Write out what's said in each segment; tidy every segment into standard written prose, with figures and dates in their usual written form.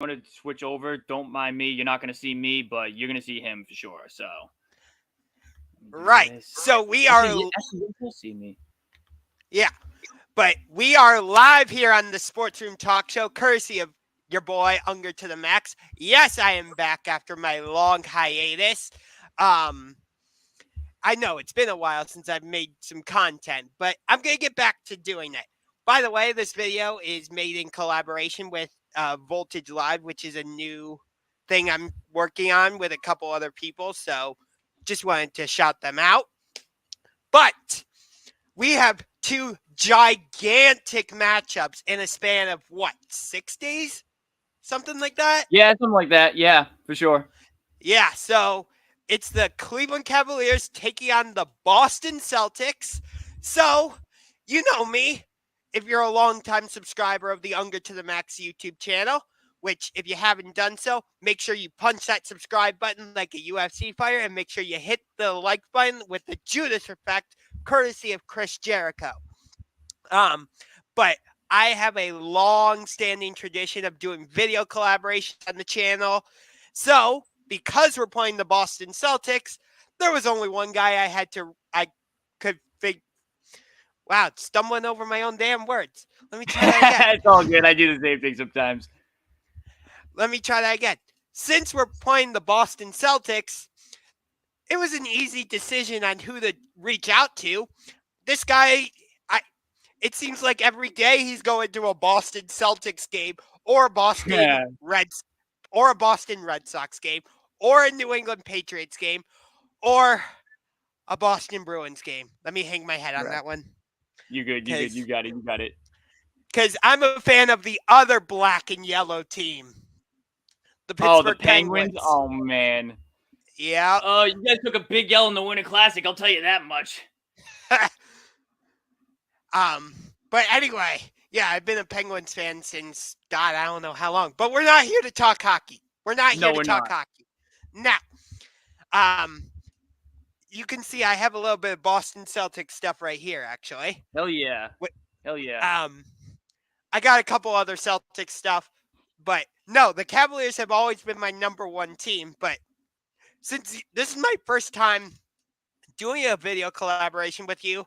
want to switch over, don't mind me. You're not going to see me, but you're going to see him for sure. So let me do Right. this. So we are, Actually, you will see me. yeah, but we are live here on the SportsRoom Talk Show, courtesy of your boy Unger to the Max. Yes, I am back after my long hiatus. Um, I know it's been a while since I've made some content, but I'm gonna get back to doing it. By the way, this video is made in collaboration with Voltage Live, which is a new thing I'm working on with a couple other people. So, just wanted to shout them out. But we have two gigantic matchups in a span of what, 6 days? Something like that? Yeah, something like that. Yeah, for sure. Yeah, so it's the Cleveland Cavaliers taking on the Boston Celtics. So, you know me, if you're a longtime subscriber of the Unger to the Max YouTube channel, which if you haven't done so, make sure you punch that subscribe button like a UFC fighter and make sure you hit the like button with the Judas effect, courtesy of Chris Jericho. But I have a long-standing tradition of doing video collaborations on the channel. So, because we're playing the Boston Celtics, there was only one guy I could figure. Wow, stumbling over my own damn words. Let me try that again. It's all good. I do the same thing sometimes. Let me try that again. Since we're playing the Boston Celtics, it was an easy decision on who to reach out to. This guy, it seems like every day he's going to a Boston Celtics game or a Boston Reds or a Boston Red Sox game or a New England Patriots game or a Boston Bruins game. Let me hang my head on that one. You good. You good. You got it. You got it. Because I'm a fan of the other black and yellow team, the Pittsburgh Penguins. Oh, man. Yeah. Oh, you guys took a big L in the Winter Classic. I'll tell you that much. But anyway, yeah, I've been a Penguins fan since, God, I don't know how long. But we're not here to talk hockey. We're not here to talk hockey. Now, you can see I have a little bit of Boston Celtics stuff right here, actually. Hell yeah. Hell yeah. I got a couple other Celtics stuff. But no, the Cavaliers have always been my number one team. But since this is my first time doing a video collaboration with you,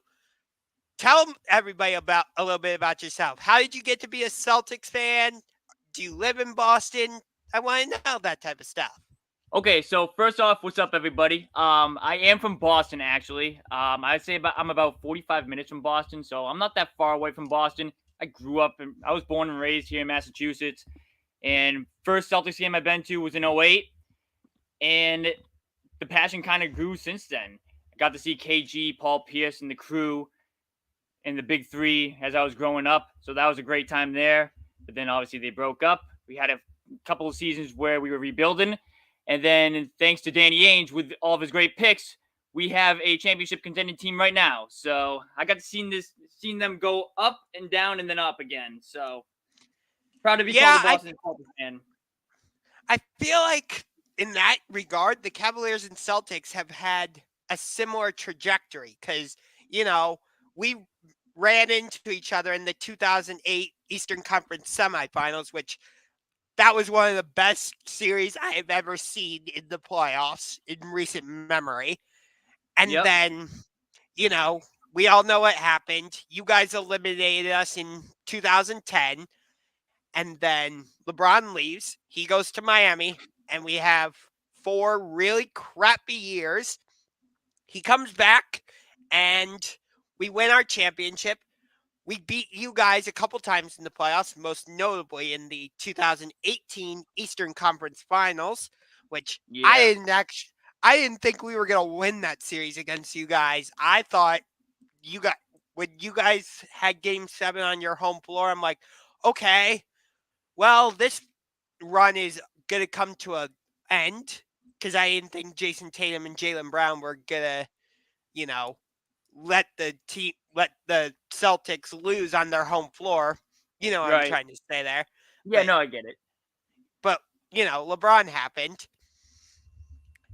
tell everybody about a little bit about yourself. How did you get to be a Celtics fan? Do you live in Boston? I want to know that type of stuff. Okay, so first off, what's up, everybody? I am from Boston, actually. I'd say I'm about 45 minutes from Boston, so I'm not that far away from Boston. I was born and raised here in Massachusetts, and first Celtics game I've been to was in 2008, and the passion kind of grew since then. I got to see KG, Paul Pierce, and the crew, and the big three as I was growing up, so that was a great time there. But then obviously they broke up. We had a couple of seasons where we were rebuilding. And then thanks to Danny Ainge with all of his great picks, we have a championship contending team right now. So I got to see them go up and down and then up again. So proud to be called a Boston Celtics fan. I feel like in that regard, the Cavaliers and Celtics have had a similar trajectory because, we ran into each other in the 2008 Eastern Conference semifinals, which that was one of the best series I have ever seen in the playoffs in recent memory. And then, we all know what happened. You guys eliminated us in 2010. And then LeBron leaves. He goes to Miami. And we have 4 really crappy years. He comes back and we win our championship. We beat you guys a couple times in the playoffs, most notably in the 2018 Eastern Conference Finals, which I didn't think we were going to win that series against you guys. I thought when you guys had Game 7 on your home floor, I'm like, okay, well, this run is going to come to an end because I didn't think Jason Tatum and Jaylen Brown were going to, let the Celtics lose on their home floor. You know what I'm trying to say there. Yeah, no, I get it. But, LeBron happened.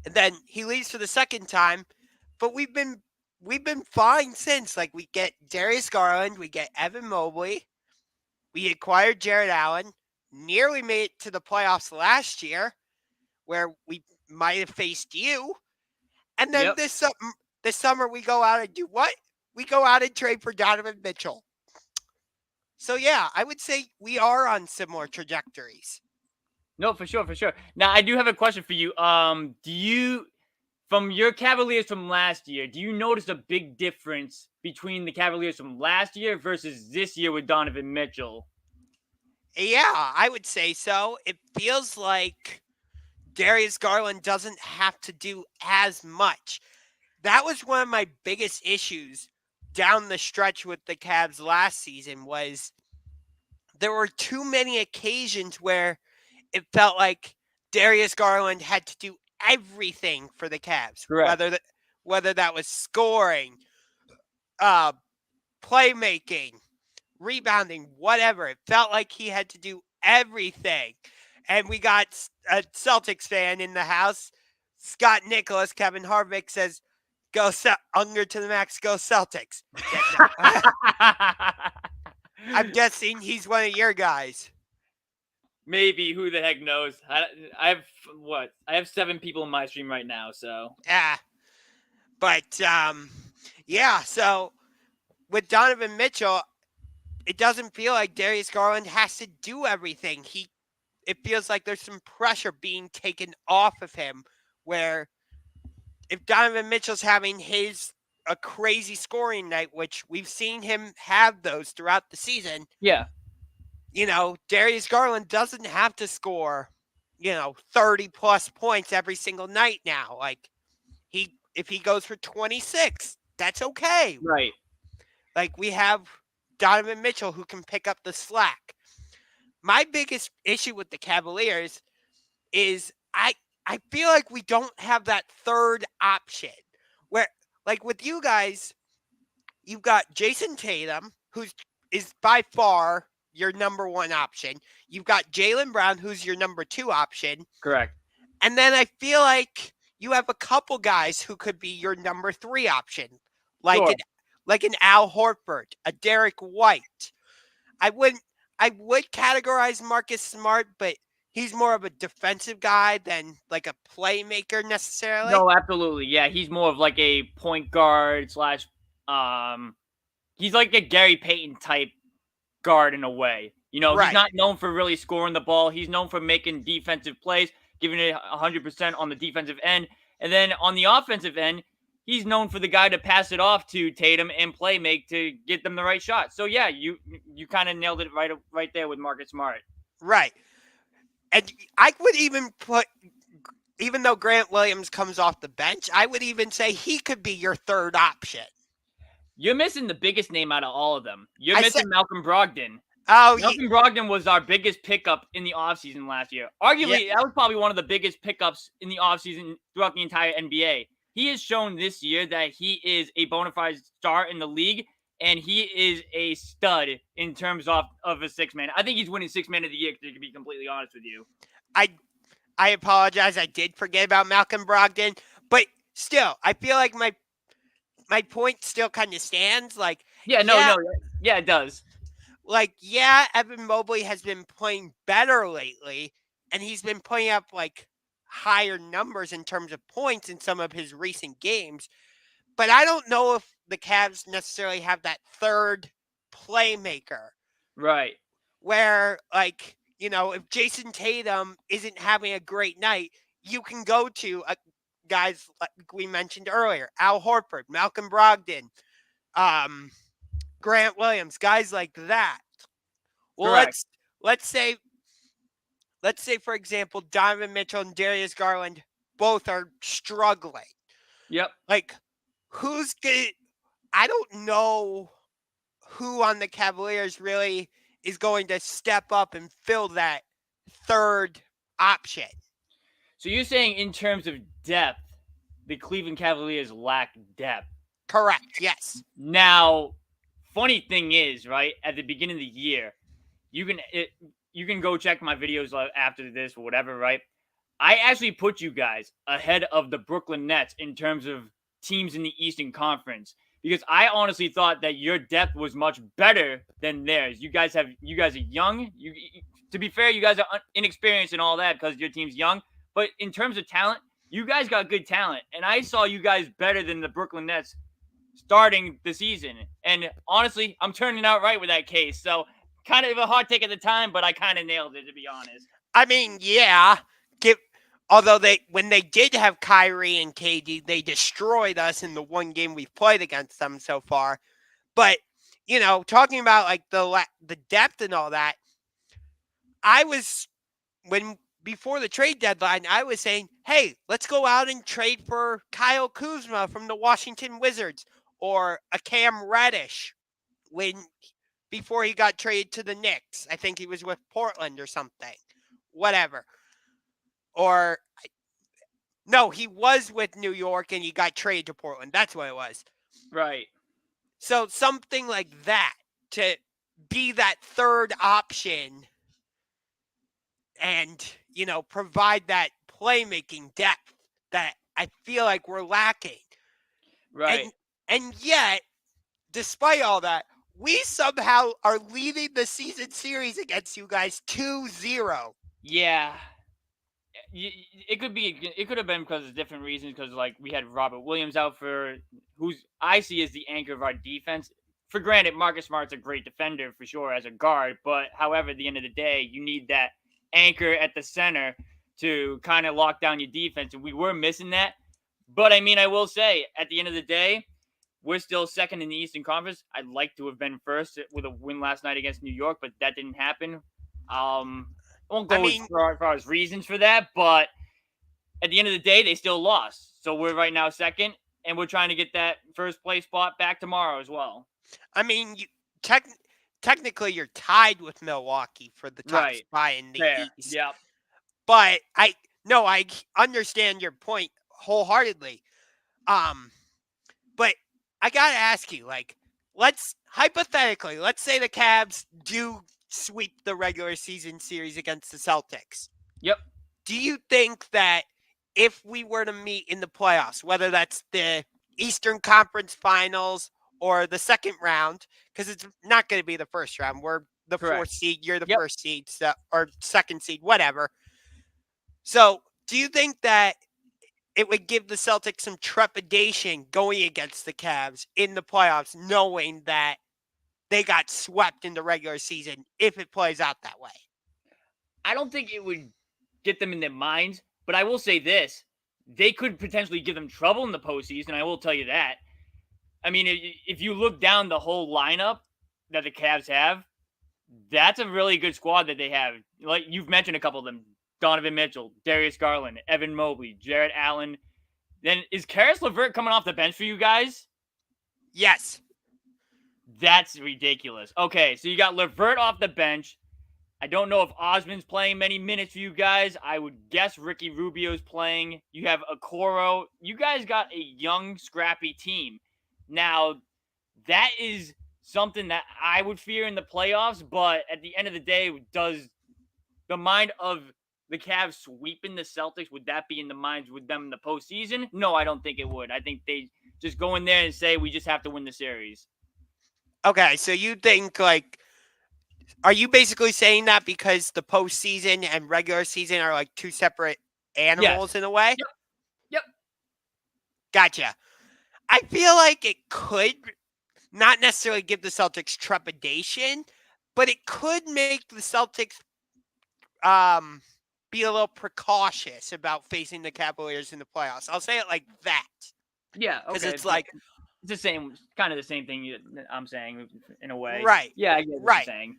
And then he leaves for the second time. But we've been fine since. Like, we get Darius Garland. We get Evan Mobley. We acquired Jared Allen. nearly made it to the playoffs last year, where we might have faced you. And then Yep. this summer we go out and do what? We go out and trade for Donovan Mitchell. So yeah, I would say we are on similar trajectories. No, for sure, for sure. Now, I do have a question for you. Do you, from your Cavaliers from last year, do you notice a big difference between the Cavaliers from last year versus this year with Donovan Mitchell? Yeah, I would say so. It feels like Darius Garland doesn't have to do as much. That was one of my biggest issues down the stretch with the Cavs last season was there were too many occasions where it felt like Darius Garland had to do everything for the Cavs, Correct. whether that was scoring, uh, playmaking, rebounding, whatever. It felt like he had to do everything. And we got a Celtics fan in the house, Scott Nicholas. Kevin Harvick says, "Go Unger to the max, go Celtics." I'm guessing he's one of your guys. Maybe, who the heck knows? I have what? I have 7 people in my stream right now, so. Yeah. But yeah, so with Donovan Mitchell, it doesn't feel like Darius Garland has to do everything. It feels like there's some pressure being taken off of him where if Donovan Mitchell's having a crazy scoring night, which we've seen him have those throughout the season, Yeah. Darius Garland doesn't have to score, 30 plus points every single night now. Like if he goes for 26, that's okay. Right. Like we have Donovan Mitchell who can pick up the slack. My biggest issue with the Cavaliers is I feel like we don't have that third option where, like with you guys, you've got Jason Tatum, who is by far your number one option. You've got Jaylen Brown, who's your number 2 option. Correct. And then I feel like you have a couple guys who could be your number 3 option, like Sure. an Al Horford, a Derek White. I would categorize Marcus Smart, but he's more of a defensive guy than like a playmaker necessarily. No, absolutely. Yeah, he's more of like a point guard slash he's like a Gary Payton type guard in a way. Right. He's not known for really scoring the ball. He's known for making defensive plays, giving it 100% on the defensive end. And then on the offensive end, he's known for the guy to pass it off to Tatum and play make to get them the right shot. So yeah, you kind of nailed it right there with Marcus Smart. Right. And I would even even though Grant Williams comes off the bench, I would even say he could be your third option. You're missing the biggest name out of all of them. You're missing Malcolm Brogdon. Oh, Malcolm Brogdon was our biggest pickup in the offseason last year. Arguably, that was probably one of the biggest pickups in the offseason throughout the entire NBA. He has shown this year that he is a bona fide star in the league, and he is a stud in terms of a six man. I think he's winning six man of the year, to be completely honest with you. I apologize. I did forget about Malcolm Brogdon, but still, I feel like my point still kind of stands. Like, yeah, it does. Like, yeah, Evan Mobley has been playing better lately, and he's been putting up like higher numbers in terms of points in some of his recent games. But I don't know if the Cavs necessarily have that third playmaker. Right. Where, like, if Jason Tatum isn't having a great night, you can go to guys like we mentioned earlier, Al Horford, Malcolm Brogdon, Grant Williams, guys like that. Well, let's say for example, Donovan Mitchell and Darius Garland both are struggling. Yep. Like, I don't know who on the Cavaliers really is going to step up and fill that third option. So you're saying in terms of depth, the Cleveland Cavaliers lack depth? Correct, yes. Now, funny thing is, right, at the beginning of the year, you can go check my videos after this or whatever, right? I actually put you guys ahead of the Brooklyn Nets in terms of teams in the Eastern Conference, because I honestly thought that your depth was much better than theirs. You guys are young. to be fair, you guys are inexperienced and all that because your team's young. But in terms of talent, you guys got good talent, and I saw you guys better than the Brooklyn Nets starting the season. And honestly, I'm turning out right with that case. So kind of a hard take at the time, but I kind of nailed it, to be honest. I mean, yeah. Although when they did have Kyrie and KD, they destroyed us in the one game we've played against them so far. But talking about like the depth and all that, before the trade deadline, I was saying, hey, let's go out and trade for Kyle Kuzma from the Washington Wizards or a Cam Reddish before he got traded to the Knicks. I think he was with Portland or something. Whatever. Or no, he was with New York and he got traded to Portland. That's what it was. Right. So something like that to be that third option and, provide that playmaking depth that I feel like we're lacking. Right. And yet, despite all that, we somehow are leading the season series against you guys 2-0. Yeah. It could have been because of different reasons, because like we had Robert Williams out who's I see as the anchor of our defense. For granted, Marcus Smart's a great defender for sure as a guard, but however, at the end of the day, you need that anchor at the center to kind of lock down your defense, and we were missing that. But I mean, I will say, at the end of the day, we're still second in the Eastern Conference. I'd like to have been first with a win last night against New York, but that didn't happen. I won't go as far as reasons for that, but at the end of the day, they still lost. So we're right now second, and we're trying to get that first place spot back tomorrow as well. I mean, technically you're tied with Milwaukee for the top spot in the East. Yeah. But I understand your point wholeheartedly. But I got to ask you, like, let's say the Cavs do sweep the regular season series against the Celtics. Yep. Do you think that if we were to meet in the playoffs, whether that's the Eastern Conference Finals or the second round, because it's not going to be the first round. We're the fourth seed. You're the first seed, or second seed, whatever. So do you think that it would give the Celtics some trepidation going against the Cavs in the playoffs, knowing that they got swept in the regular season if it plays out that way? I don't think it would get them in their minds, but I will say this. They could potentially give them trouble in the postseason, I will tell you that. I mean, if you look down the whole lineup that the Cavs have, that's a really good squad that they have. Like you've mentioned a couple of them. Donovan Mitchell, Darius Garland, Evan Mobley, Jarrett Allen. Then is Karis LeVert coming off the bench for you guys? Yes. That's ridiculous. Okay, so you got LeVert off the bench. I don't know if Osman's playing many minutes for you guys. I would guess Ricky Rubio's playing. You have Okoro. You guys got a young, scrappy team. Now, that is something that I would fear in the playoffs, but at the end of the day, does the mind of the Cavs sweeping the Celtics, would that be in the minds with them in the postseason? No, I don't think it would. I think they just go in there and say, we just have to win the series. Okay, so you think, like, are you basically saying that because the postseason and regular season are like two separate animals in a way? Yep. Gotcha. I feel like it could not necessarily give the Celtics trepidation, but it could make the Celtics be a little precautious about facing the Cavaliers in the playoffs. I'll say it like that. Yeah, okay. Because it's like it's the same, kind of the same thing I'm saying in a way. Right. Yeah, I get what you're saying.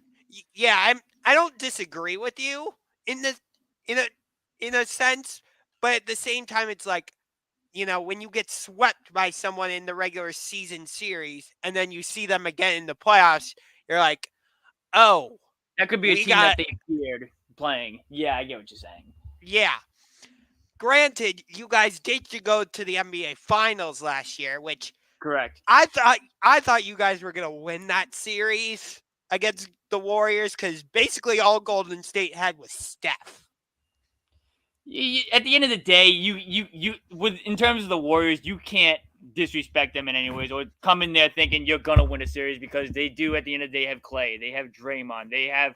Yeah, I don't disagree with you in a sense, but at the same time, it's like, when you get swept by someone in the regular season series and then you see them again in the playoffs, you're like, oh. That could be a team that they feared playing. Yeah, I get what you're saying. Yeah. Granted, you guys did go to the NBA Finals last year, which correct. I thought you guys were going to win that series against the Warriors because basically all Golden State had was Steph. At the end of the day, in terms of the Warriors, you can't disrespect them in any ways or come in there thinking you're gonna win a series because they do. At the end of the day, have Clay, they have Draymond, they have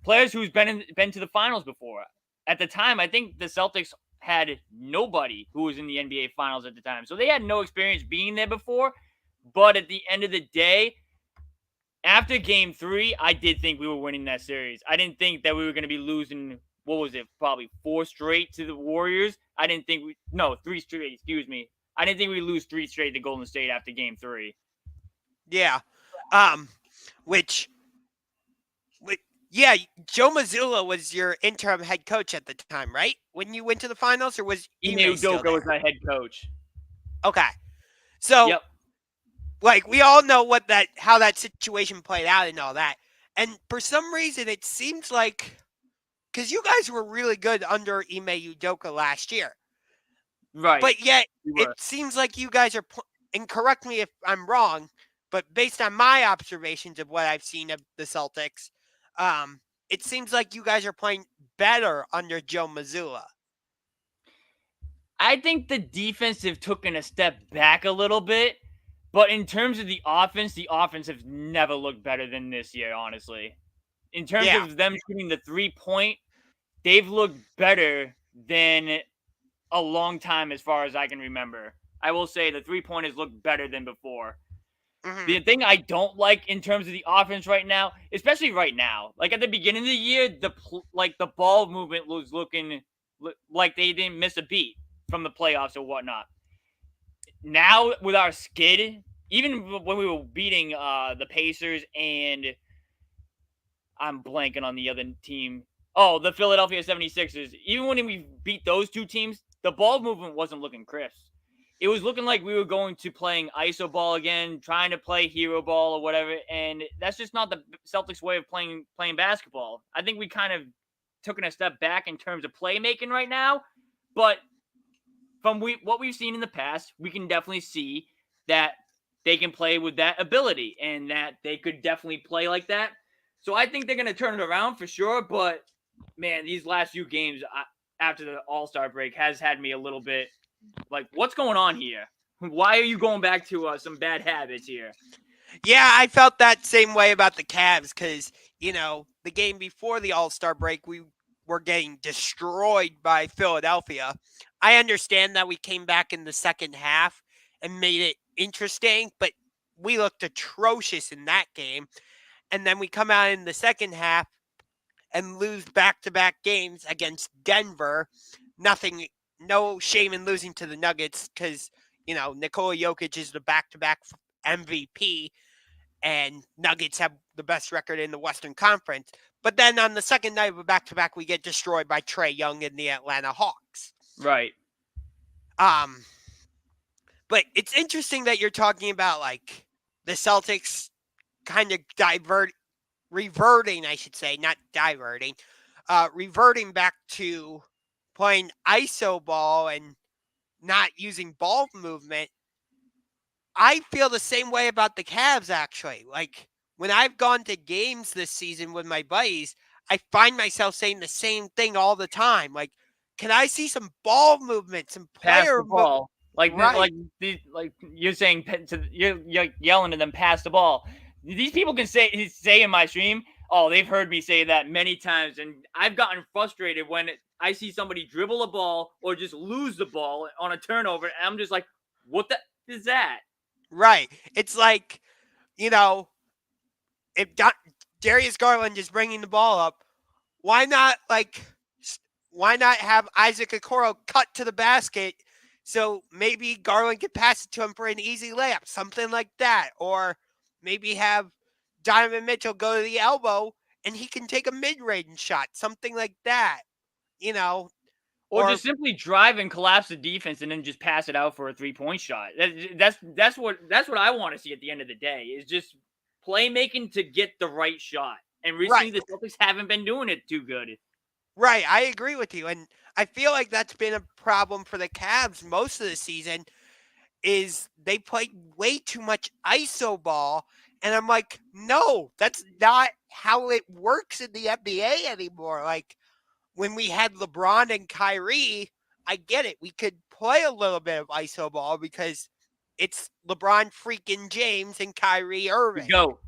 players who's been to the finals before. At the time, I think the Celtics had nobody who was in the NBA finals at the time. So they had no experience being there before. But at the end of the day, after game 3, I did think we were winning that series. I didn't think that we were going to be losing, what was it, probably 4 straight to the Warriors. I didn't think we, no, 3 straight, excuse me. I didn't think we'd lose 3 straight to Golden State after game 3. Yeah. Which, yeah, Joe Mazzulla was your interim head coach at the time, right? When you went to the finals, or was Ime Ime still Udoka there? was my head coach. Okay. So, Yep. like, we all know how that situation played out and all that. And for some reason, it seems like, because you guys were really good under Ime Udoka last year. Right. But yet, it seems like you guys are, and correct me if I'm wrong, but based on my observations of what I've seen of the Celtics, it seems like you guys are playing better under Joe Mazzulla. I think the defense have taken a step back a little bit, but in terms of the offense has never looked better than this year, honestly. In terms of them shooting the 3-point, they've looked better than a long time as far as I can remember. I will say the 3-point has looked better than before. Mm-hmm. The thing I don't like in terms of the offense right now, especially right now, like at the beginning of the year, the ball movement was looking like they didn't miss a beat from the playoffs or whatnot. Now with our skid, even when we were beating the Pacers and I'm blanking on the other team. Oh, the Philadelphia 76ers. Even when we beat those two teams, the ball movement wasn't looking crisp. It was looking like we were going to playing iso ball again, trying to play hero ball or whatever, and that's just not the Celtics way of playing basketball. I think we kind of took a step back in terms of playmaking right now, but from what we've seen in the past, we can definitely see that they can play with that ability and that they could definitely play like that. So I think they're going to turn it around for sure, but man, these last few games after the All-Star break has had me a little bit like, what's going on here? Why are you going back to some bad habits here? Yeah, I felt that same way about the Cavs because, the game before the All-Star break, we were getting destroyed by Philadelphia. I understand that we came back in the second half and made it interesting, but we looked atrocious in that game. And then we come out in the second half and lose back-to-back games against Denver. No shame in losing to the Nuggets because, Nikola Jokic is the back-to-back MVP and Nuggets have the best record in the Western Conference. But then on the second night of a back-to-back, we get destroyed by Trae Young and the Atlanta Hawks. Right. But it's interesting that you're talking about, like, the Celtics kind of reverting, I should say, not diverting, reverting back to playing iso ball and not using ball movement. I feel the same way about the Cavs, actually. Like, when I've gone to games this season with my buddies, I find myself saying the same thing all the time. Like, can I see some ball movement, some player ball? Right. Like you're saying, you're yelling to them, pass the ball. These people can say in my stream, oh, they've heard me say that many times, and I've gotten frustrated when I see somebody dribble a ball or just lose the ball on a turnover, and I'm just like, what the is that? Right. It's like, if Darius Garland is bringing the ball up, why not have Isaac Okoro cut to the basket so maybe Garland could pass it to him for an easy layup, something like that, or maybe have Donovan Mitchell go to the elbow and he can take a mid-range shot, something like that, Or just simply drive and collapse the defense and then just pass it out for a 3-point shot. That's what I want to see at the end of the day is just playmaking to get the right shot. And recently the Celtics haven't been doing it too good. Right, I agree with you. And I feel like that's been a problem for the Cavs most of the season is they play way too much iso ball. And I'm like, no, that's not how it works in the NBA anymore. Like, when we had LeBron and Kyrie, I get it. We could play a little bit of iso ball because it's LeBron freaking James and Kyrie Irving. Go.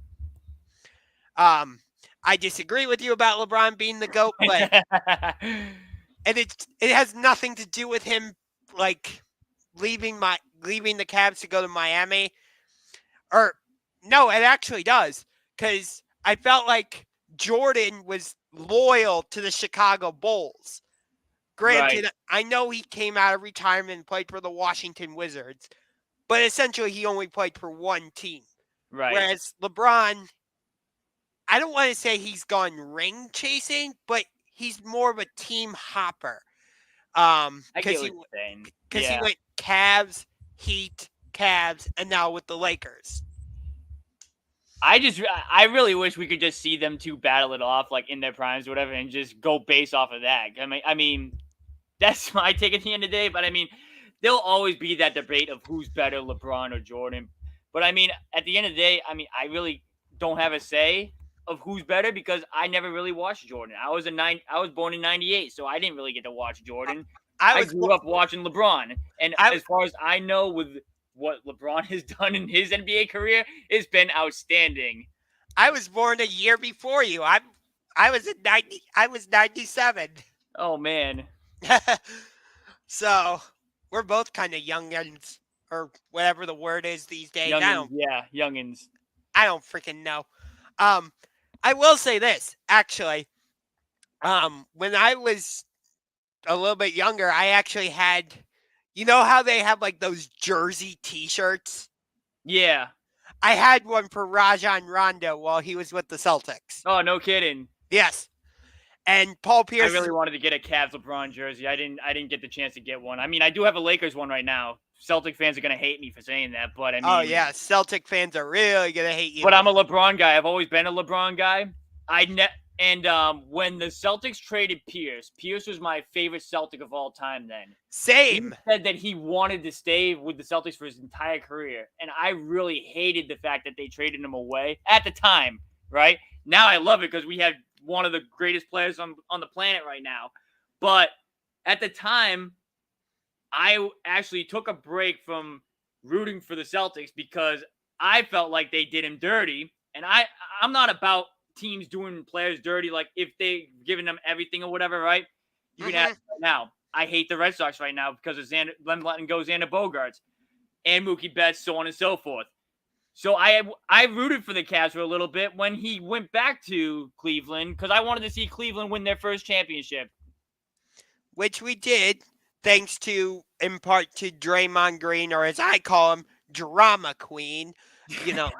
I disagree with you about LeBron being the GOAT, but and it has nothing to do with him like leaving the Cavs to go to Miami. Or no, it actually does, because I felt like Jordan was loyal to the Chicago Bulls. Right, Granted, I know he came out of retirement and played for the Washington Wizards, but essentially he only played for one team. right. Whereas LeBron, I don't want to say he's gone ring chasing, but he's more of a team hopper. I get Because what you're saying. he Yeah. went Cavs, Heat, Cavs, and now with the Lakers. I really wish we could just see them two battle it off like in their primes or whatever, and just go based off of that. I mean, that's my take at the end of the day. But I mean, there'll always be that debate of who's better, LeBron or Jordan. But I mean, at the end of the day, I mean, I really don't have a say of who's better because I never really watched Jordan. I was born in '98, so I didn't really get to watch Jordan. I I was grew up watching LeBron, and I, as far as I know, with what LeBron has done in his NBA career, it's been outstanding. I was born a year before you. I was in 90. I was 97. Oh man, So we're both kind of youngins, or whatever the word is these days. youngins, yeah, youngins. I don't freaking know. I will say this actually. When I was a little bit younger, I actually had, you know how they have like those jersey T-shirts. Yeah. I had one for Rajon Rondo while he was with the Celtics. Oh, no kidding. Yes. And Paul I Pierce. really wanted to get a Cavs LeBron jersey. I didn't get the chance to get one. I mean, I do have a Lakers one right now. Celtic fans are gonna hate me for saying that, but I mean, Oh yeah, Celtic fans are really gonna hate you. But I'm a LeBron guy. I've always been a LeBron guy. When the Celtics traded Pierce was my favorite Celtic of all time. Then Same. He said that he wanted to stay with the Celtics for his entire career, and I really hated the fact that they traded him away at the time. Right now, I love it because we have one of the greatest players on the planet right now. But at the time, I actually took a break from rooting for the Celtics because I felt like they did him dirty, and I'm not about teams doing players dirty. Like if they giving them everything or whatever, right? You can ask right now. I hate the Red Sox right now because of them letting go Xander Bogaerts and Mookie Betts, so on and so forth. So I rooted for the Cavs for a little bit when he went back to Cleveland because I wanted to see Cleveland win their first championship. Which we did, thanks to, in part, to Draymond Green, or as I call him, Drama Queen. You know.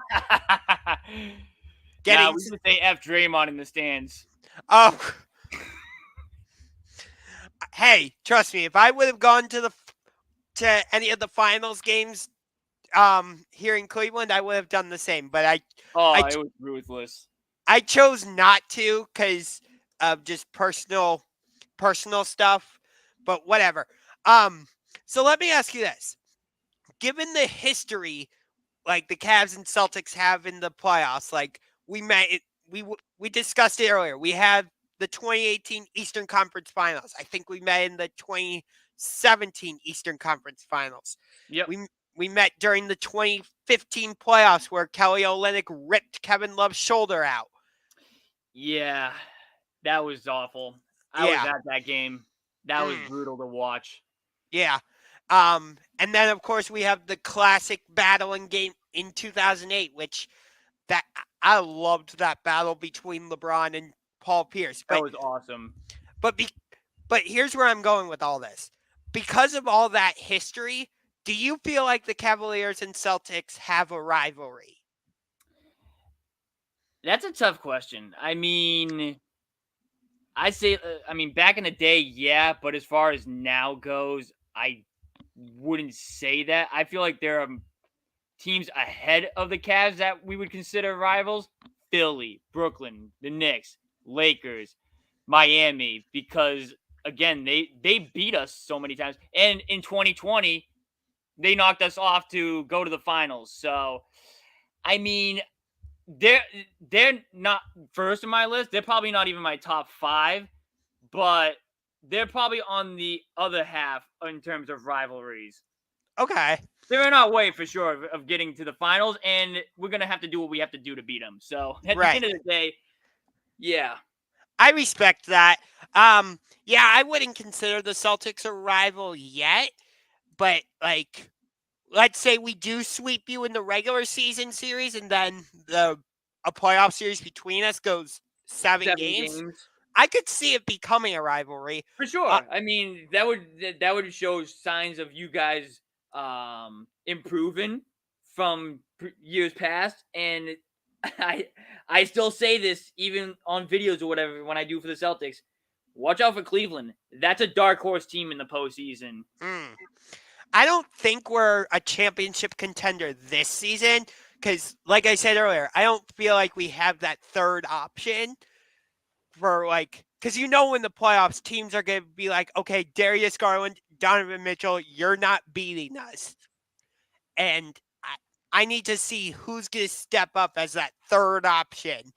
Yeah, we should say F Draymond in the stands. Oh. Hey, trust me, if I would have gone to any of the finals games here in Cleveland, I would have done the same. But it was ruthless. I chose not to because of just personal stuff. But whatever. So let me ask you this: given the history, like the Cavs and Celtics have in the playoffs, like we discussed it earlier. We have the 2018 Eastern Conference Finals. I think we met in the 2017 Eastern Conference Finals. Yep. We met during the 2015 playoffs where Kelly Olynyk ripped Kevin Love's shoulder out. Yeah, that was awful. I was at that game. That was brutal to watch. Yeah. And then, of course, we have the classic battling game in 2008, which I loved that battle between LeBron and Paul Pierce. That was awesome. But here's where I'm going with all this. Because of all that history, do you feel like the Cavaliers and Celtics have a rivalry? That's a tough question. I mean, back in the day, yeah, but as far as now goes, I wouldn't say that. I feel like there are teams ahead of the Cavs that we would consider rivals. Philly, Brooklyn, the Knicks, Lakers, Miami, because, again, they beat us so many times. And in 2020, they knocked us off to go to the finals. So, I mean, they're not first in my list. They're probably not even my top 5, but they're probably on the other half in terms of rivalries. Okay. They're in our way for sure of getting to the finals, and we're going to have to do what we have to do to beat them. So at the end of the day, Yeah. I respect that. Yeah, I wouldn't consider the Celtics a rival yet, but like, let's say we do sweep you in the regular season series, and then a playoff series between us goes 7 7 games. games. I could see it becoming a rivalry. For Uh, sure. I mean, that would show signs of you guys improving from years past, and I I still say this even on videos or whatever when I do for the Celtics. Watch out for Cleveland. That's a dark horse team in the postseason. mm. I don't think we're a championship contender this season because, like I said earlier, I don't feel like we have that third option for because in the playoffs, teams are going to be like, okay, Darius Garland, Donovan Mitchell, you're not beating us. And I need to see who's going to step up as that third option.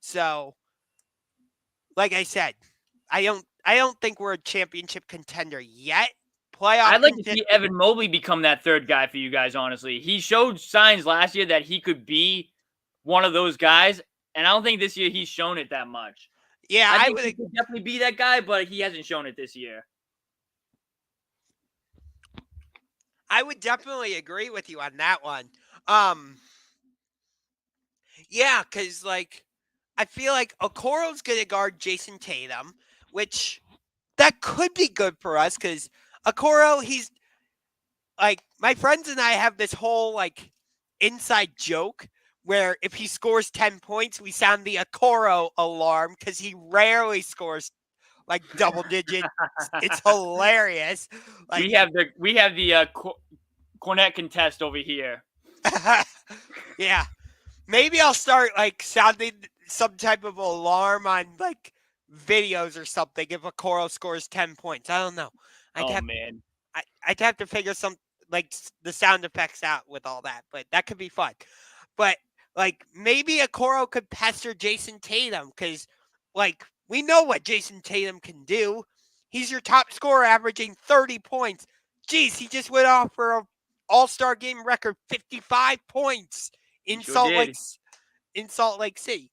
So, like I said, I don't think we're a championship contender yet. Playoff I'd like to contender. see Evan Mobley become that third guy for you guys, honestly. He showed signs last year that he could be one of those guys, and I don't think this year he's shown it that much. Yeah, I I think he would could definitely be that guy, but he hasn't shown it this year. I would definitely agree with you on that one. Um, yeah, because I feel like Okoro's going to guard Jason Tatum, which that could be good for us because Okoro, he's my friends and I have this whole inside joke where if he scores 10 points, we sound the Okoro alarm because he rarely scores double digits. It's hilarious. We Like, have the Cornet contest over here. yeah. Maybe I'll start sounding some type of alarm on videos or something if a Okoro scores 10 points. I don't know. I'd Oh have man, I'd have to figure some the sound effects out with all that, but that could be fun. But maybe a Okoro could pester Jason Tatum because we know what Jason Tatum can do. He's your top scorer, averaging 30 points. Jeez, he just went off for a All-Star game record 55 points he in sure did. Salt Lake City.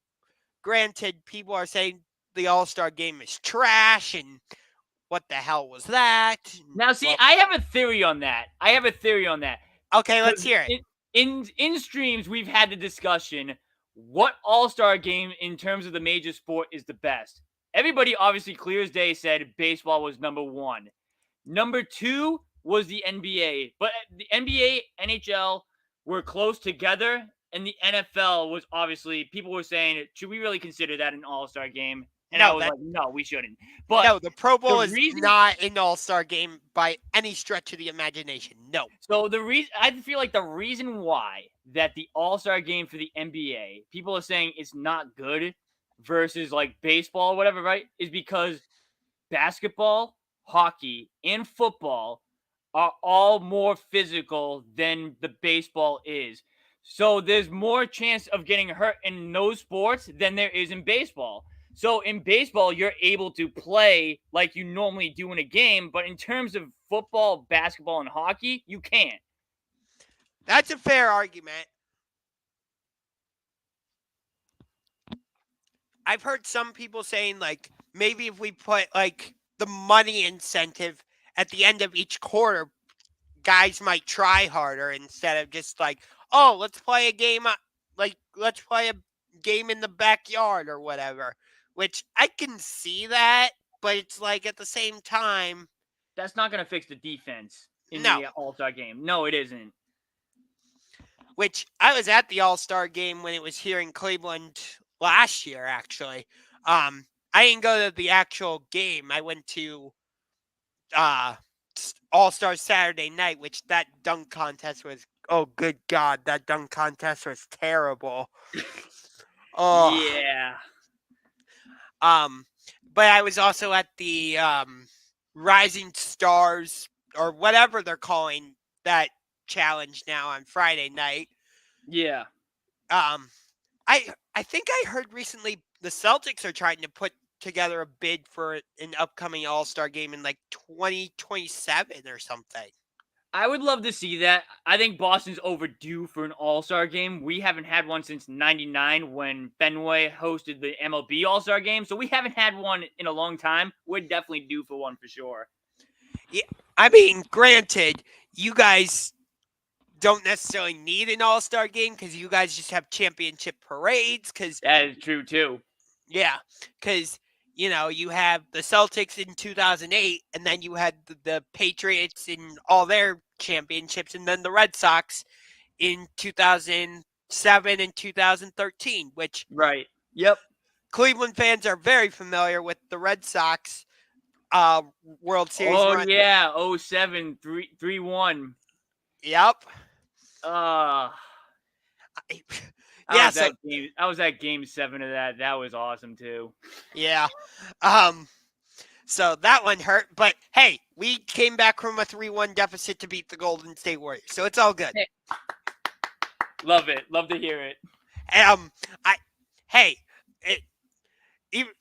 Granted, people are saying the All-Star game is trash and what the hell was that? Now, see, Well, I have a theory on that. okay, let's Because hear it. in streams we've had the discussion what all-star game in terms of the major sport is the best. Everybody obviously clear as day said baseball was number one. Number two was the NBA, but the NBA, NHL were close together, and the NFL was obviously people were saying, should we really consider that an all-star game? And I No, was that like, no, we shouldn't. But no, the Pro the Bowl is reason not an All-Star game by any stretch of the imagination. No. So the reason I feel like the reason why that the All-Star game for the NBA, people are saying it's not good versus like baseball or whatever, right? Is because basketball, hockey, and football are all more physical than the baseball is. So there's more chance of getting hurt in those sports than there is in baseball. So in baseball, you're able to play like you normally do in a game, but in terms of football, basketball, and hockey, you can't. That's a fair argument. I've heard some people saying maybe if we put the money incentive at the end of each quarter, guys might try harder instead of just oh, let's play a game let's play a game in the backyard or whatever. Which I can see that, but it's at the same time, That's not going to fix the defense in no. the All-Star game. No, it isn't. Which I was at the All-Star game when it was here in Cleveland last year, actually. I didn't go to the actual game. I went to All-Star Saturday night, which that dunk contest was, oh, good God, that dunk contest was terrible. Oh. Yeah. But I was also at the Rising Stars, or whatever they're calling that challenge now, on Friday night. Yeah. I think I heard recently the Celtics are trying to put together a bid for an upcoming All-Star game in 2027 or something. I would love to see that. I think Boston's overdue for an All-Star game. We haven't had one since '99 when Fenway hosted the MLB All-Star game, so we haven't had one in a long time. We're definitely due for one for sure. Yeah, I mean, granted, you guys don't necessarily need an All-Star game because you guys just have championship parades. Because That is true too. yeah, because you have the Celtics in 2008, and then you had the Patriots in all their championships, and then the Red Sox in 2007 and 2013, which Right. Yep. Cleveland fans are very familiar with the Red Sox World Series Oh run. yeah, 07, 3-1. Yep. Uh Yeah, was that game. I was at game 7 of that. That was awesome too. yeah. So that one hurt, but hey, we came back from a 3-1 deficit to beat the Golden State Warriors, so it's all good. Love it. Love to hear it.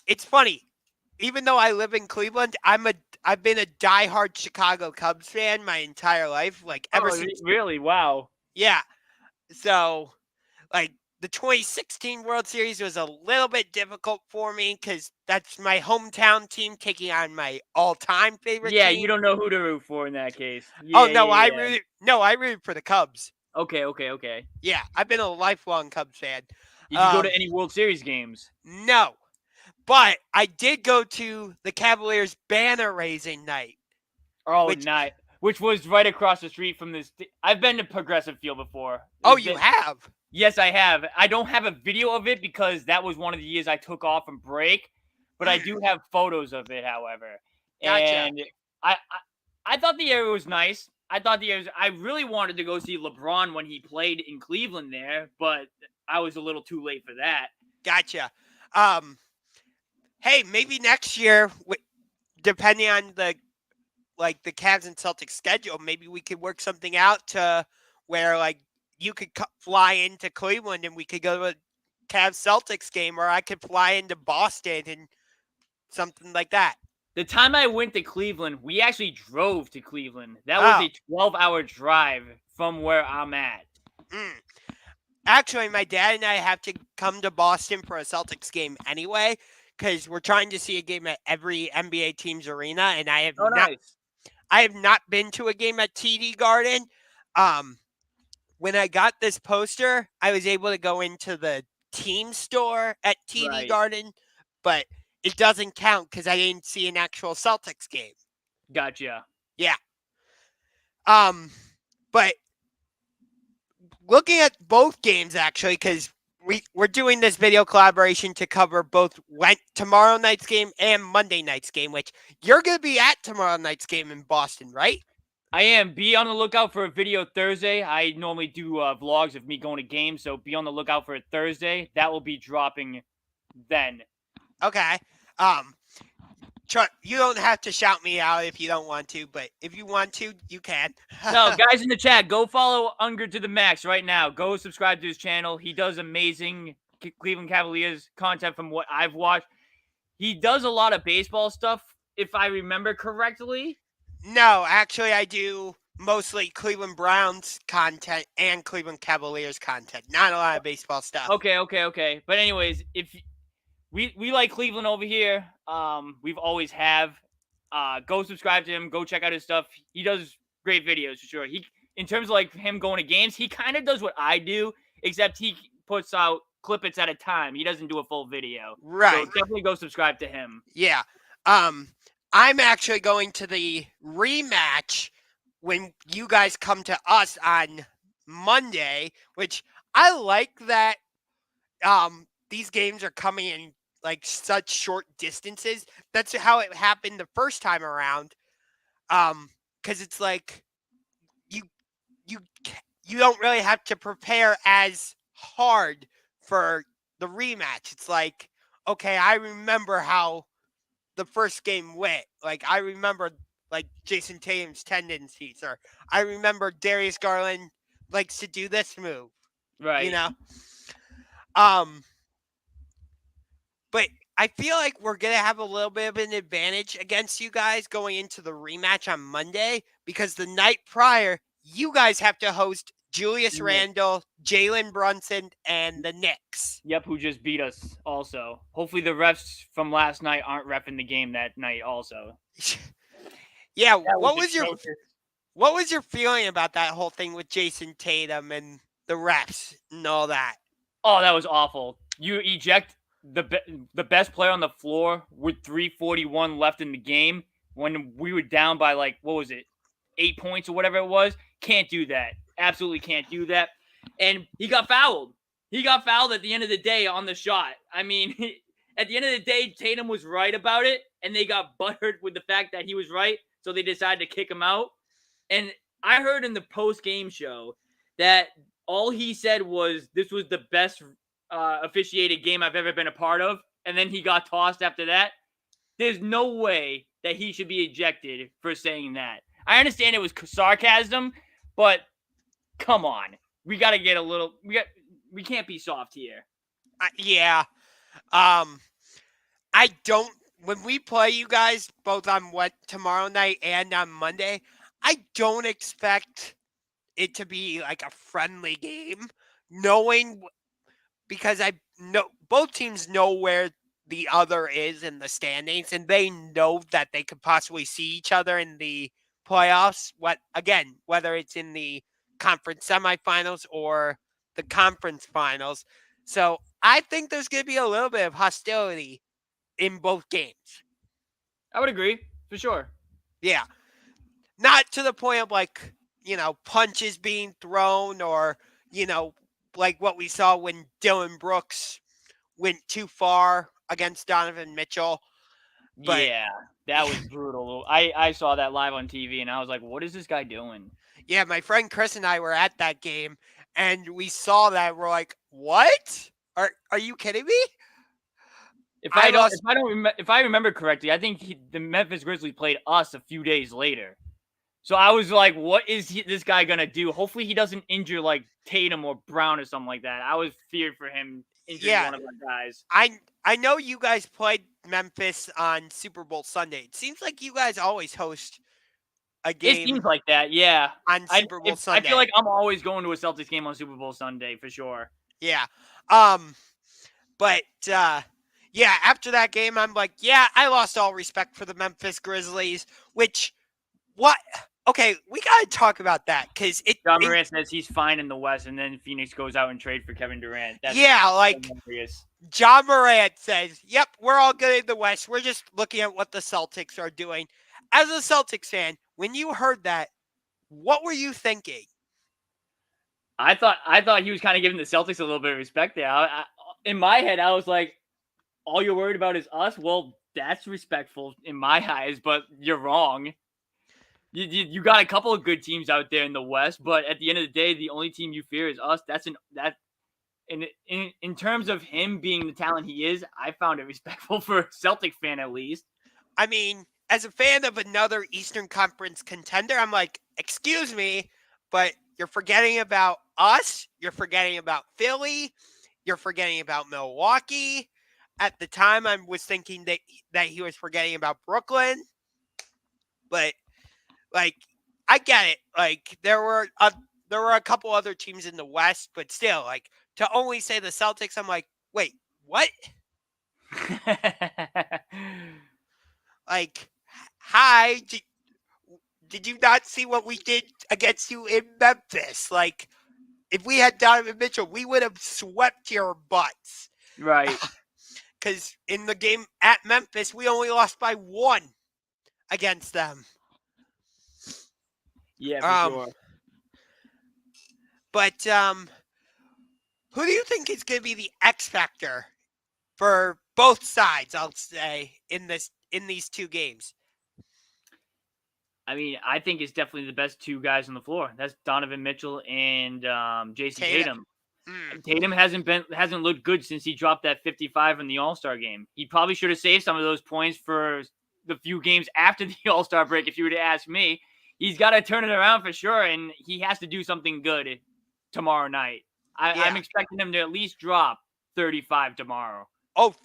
It's funny. Even though I live in Cleveland, I've been a diehard Chicago Cubs fan my entire life, like ever since. Really? Wow. Yeah. So, like, the 2016 World Series was a little bit difficult for me because that's my hometown team taking on my all-time favorite Yeah, team. you don't know who to root for in that case. Oh Yeah, no, yeah, yeah. I rooted for the Cubs. Okay. Yeah, I've been a lifelong Cubs fan. Did you go to any World Series games? No, but I did go to the Cavaliers banner raising night. Oh, nice. Which was right across the street from this. I've been to Progressive Field before. Oh, you have? Yes, I have. I don't have a video of it because that was one of the years I took off from break, but I do have photos of it, however. Gotcha. And I thought the area was nice. I really wanted to go see LeBron when he played in Cleveland there, but I was a little too late for that. Gotcha. Hey, maybe next year, depending on the Cavs and Celtics schedule, maybe we could work something out to where you could fly into Cleveland and we could go to a Cavs Celtics game, or I could fly into Boston and something like that. The time I went to Cleveland, we actually drove to Cleveland. That was a 12-hour drive from where I'm at. Actually, my dad and I have to come to Boston for a Celtics game anyway, because we're trying to see a game at every NBA team's arena, and I have not been to a game at TD Garden. When I got this poster, I was able to go into the team store at TD Garden, but it doesn't count because I didn't see an actual Celtics game. Gotcha. Yeah. But looking at both games, actually, because we're doing this video collaboration to cover both tomorrow night's game and Monday night's game, which you're going to be at tomorrow night's game in Boston, right? I am. Be on the lookout for a video Thursday. I normally do vlogs of me going to games, so be on the lookout for it Thursday. That will be dropping then. Okay. You don't have to shout me out if you don't want to, but if you want to, you can. No, guys in the chat, go follow Unger to the Max right now. Go subscribe to his channel. He does amazing Cleveland Cavaliers content from what I've watched. He does a lot of baseball stuff, if I remember correctly. No, actually, I do mostly Cleveland Browns content and Cleveland Cavaliers content. Not a lot of baseball stuff. Okay. But anyways, if we like Cleveland over here, we've always have. Go subscribe to him. Go check out his stuff. He does great videos for sure. In terms of him going to games, he kind of does what I do, except he puts out clippets at a time. He doesn't do a full video. Right. So definitely go subscribe to him. Yeah. I'm actually going to the rematch when you guys come to us on Monday, which I like that these games are coming in such short distances. That's how it happened the first time around. Because it's you don't really have to prepare as hard for the rematch. It's okay, I remember how the first game went. I remember Jason Tatum's tendencies, or I remember Darius Garland likes to do this move. Right. But I feel like we're going to have a little bit of an advantage against you guys going into the rematch on Monday because the night prior, you guys have to host Julius Knicks. Randle, Jalen Brunson, and the Knicks. Yep, who just beat us also. Hopefully the refs from last night aren't reffing the game that night also. Yeah, That was what was your feeling about that whole thing with Jason Tatum and the refs and all that? Oh, that was awful. You eject the best player on the floor with 3:41 left in the game when we were down by like what was it, 8 points or whatever it was. Can't do that. Absolutely can't do that. And he got fouled. He got fouled at the end of the day on the shot. I mean, at the end of the day, Tatum was right about it, and they got buttered with the fact that he was right, so they decided to kick him out. And I heard in the post game show that all he said was this was the best officiated game I've ever been a part of, and then he got tossed after that. There's no way that he should be ejected for saying that. I understand it was sarcasm, but come on, we got to get a little. We can't be soft here. Yeah, I don't. When we play you guys both on tomorrow night and on Monday, I don't expect it to be like a friendly game, knowing because I know both teams know where the other is in the standings, and they know that they could possibly see each other in the playoffs. Whether it's in the conference semifinals or the conference finals. So I think there's going to be a little bit of hostility in both games. I would agree for sure. Yeah. Not to the point of like, punches being thrown or, like what we saw when Dylan Brooks went too far against Donovan Mitchell. But, yeah, that was brutal. I saw that live on TV and I was like, what is this guy doing? Yeah, my friend Chris and I were at that game and we saw that. We're like, what? Are you kidding me? If I remember correctly, I think the Memphis Grizzlies played us a few days later. So I was like, what is this guy going to do? Hopefully he doesn't injure like Tatum or Brown or something like that. I was feared for him injuring one of our guys. I know you guys played Memphis on Super Bowl Sunday. It seems like you guys always host a game. It seems like that, yeah. On Super Bowl Sunday. I feel like I'm always going to a Celtics game on Super Bowl Sunday for sure. Yeah. But yeah, after that game, I'm like, yeah, I lost all respect for the Memphis Grizzlies, okay, we got to talk about that because John Morant says he's fine in the West, and then Phoenix goes out and trade for Kevin Durant. That's hilarious. John Morant says, yep, we're all good in the West. We're just looking at what the Celtics are doing. As a Celtics fan, when you heard that, what were you thinking? I thought he was kind of giving the Celtics a little bit of respect there. In my head, I was like, all you're worried about is us? Well, that's respectful in my eyes, but you're wrong. You got a couple of good teams out there in the West, but at the end of the day, the only team you fear is us. In terms of him being the talent he is, I found it respectful for a Celtic fan at least. I mean, as a fan of another Eastern Conference contender, I'm like, excuse me, but you're forgetting about us. You're forgetting about Philly. You're forgetting about Milwaukee. At the time, I was thinking that he was forgetting about Brooklyn. But, like, I get it. Like, there were a couple other teams in the West, but still, like, to only say the Celtics, I'm like, wait, what? Like, hi, did you not see what we did against you in Memphis? Like, if we had Donovan Mitchell, we would have swept your butts. Right. Because in the game at Memphis, we only lost by 1 against them. Yeah, for sure. But who do you think is going to be the X factor for both sides, I'll say, in these two games? I mean, I think it's definitely the best two guys on the floor. That's Donovan Mitchell and Jason Tatum. Tatum hasn't looked good since he dropped that 55 in the All-Star game. He probably should have saved some of those points for the few games after the All-Star break, if you were to ask me. He's got to turn it around for sure, and he has to do something good tomorrow night. I'm expecting him to at least drop 35 tomorrow. Oh,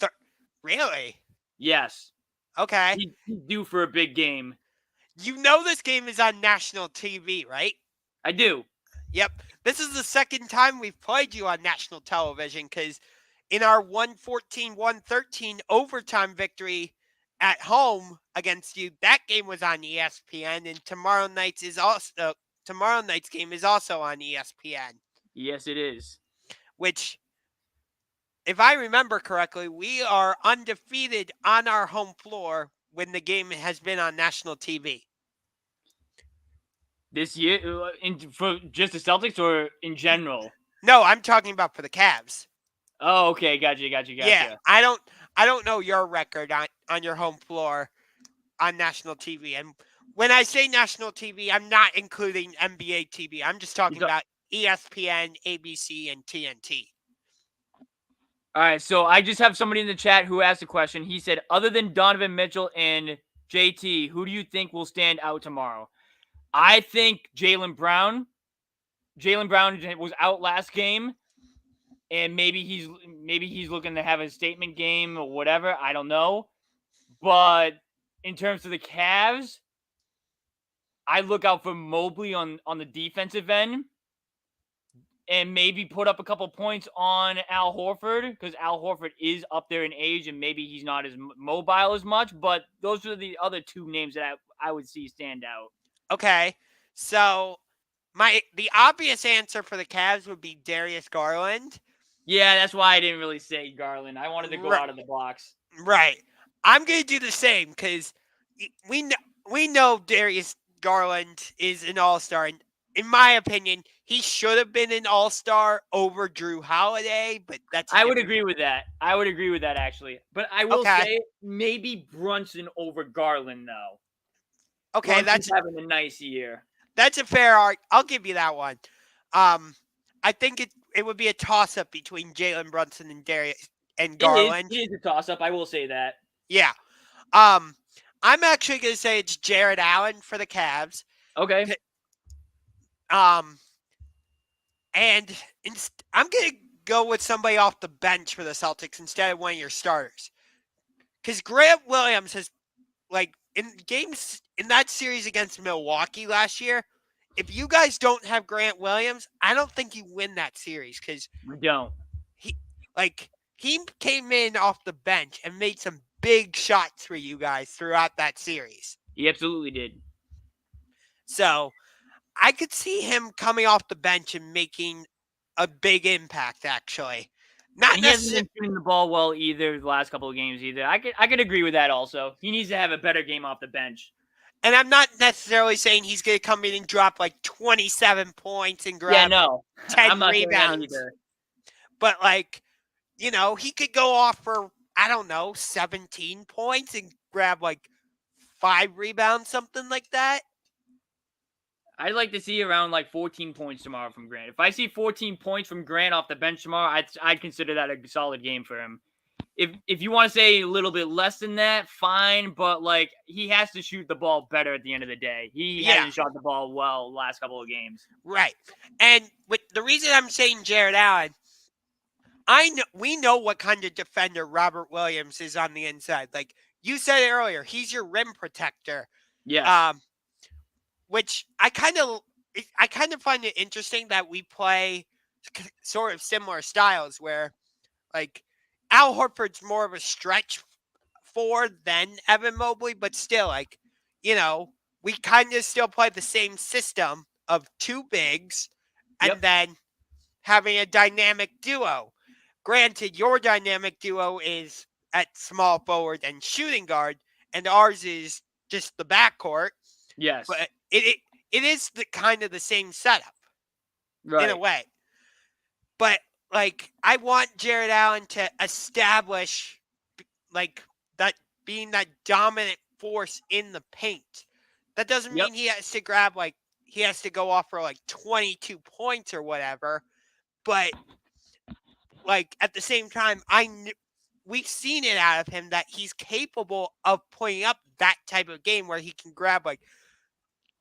Really? Yes. Okay. He's due for a big game. You know this game is on national TV, right? I do. Yep. This is the second time we've played you on national television because in our 114-113 overtime victory at home against you, that game was on ESPN, and tomorrow night's game is also on ESPN, Yes, it is. which, if I remember correctly, we are undefeated on our home floor when the game has been on national TV. This year, for just the Celtics or in general? No, I'm talking about for the Cavs. Oh, okay. Gotcha. Yeah, I don't know your record on your home floor on national TV. And when I say national TV, I'm not including NBA TV. I'm just talking about ESPN, ABC, and TNT. All right, so I just have somebody in the chat who asked a question. He said, other than Donovan Mitchell and JT, who do you think will stand out tomorrow? I think Jaylen Brown. Jaylen Brown was out last game, and maybe he's looking to have a statement game or whatever. I don't know. But in terms of the Cavs, I look out for Mobley on the defensive end, and maybe put up a couple points on Al Horford, because Al Horford is up there in age and maybe he's not as mobile as much. But those are the other two names that I would see stand out. Okay, so the obvious answer for the Cavs would be Darius Garland. Yeah, that's why I didn't really say Garland. I wanted to go out of the box. Right. I'm going to do the same because we know Darius Garland is an all-star. And in my opinion, he should have been an all-star over Drew Holiday, but I would agree with that. I would agree with that, actually. But I will say maybe Brunson over Garland, though. Okay, Brunson's having a nice year. That's a fair argument. I'll give you that one. I think it would be a toss-up between Jalen Brunson and Darius and Garland. It is a toss-up. I will say that. Yeah. I'm actually going to say it's Jared Allen for the Cavs. Okay. And I'm going to go with somebody off the bench for the Celtics instead of one of your starters. Because Grant Williams has, in games in that series against Milwaukee last year, if you guys don't have Grant Williams, I don't think you win that series because we don't. He came in off the bench and made some big shots for you guys throughout that series. He absolutely did. So I could see him coming off the bench and making a big impact, actually. He hasn't been shooting the ball well either the last couple of games either. I could agree with that also. He needs to have a better game off the bench. And I'm not necessarily saying he's going to come in and drop 27 points and grab 10 rebounds. But he could go off for, 17 points and grab 5 rebounds, something like that. I'd like to see around 14 points tomorrow from Grant. If I see 14 points from Grant off the bench tomorrow, I'd consider that a solid game for him. If you want to say a little bit less than that, fine. But he has to shoot the ball better at the end of the day. He hasn't shot the ball well the last couple of games. Right. And the reason I'm saying Jared Allen, we know what kind of defender Robert Williams is on the inside. Like you said it earlier, he's your rim protector. Yeah. Which I kind of find it interesting that we play sort of similar styles where Al Horford's more of a stretch forward than Evan Mobley, but still we kind of still play the same system of two bigs and then having a dynamic duo. Granted, your dynamic duo is at small forward and shooting guard, and ours is just the backcourt. Yes. But it is the kind of the same setup. Right. In a way. But I want Jared Allen to establish that being that dominant force in the paint. That doesn't mean he has to grab he has to go off for 22 points or whatever. But at the same time, we've seen it out of him that he's capable of putting up that type of game where he can grab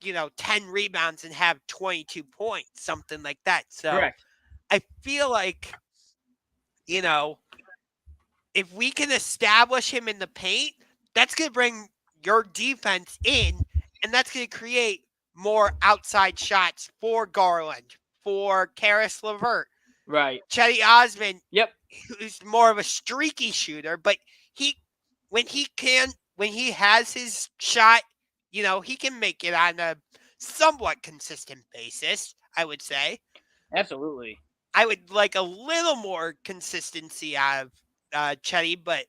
10 rebounds and have 22 points, something like that. So correct. I feel if we can establish him in the paint, that's going to bring your defense in, and that's going to create more outside shots for Garland, for Karis LeVert, Right. Chetty Osman, Yep. who's more of a streaky shooter, but when he has his shot, he can make it on a somewhat consistent basis, I would say. Absolutely. I would like a little more consistency out of Chetty, but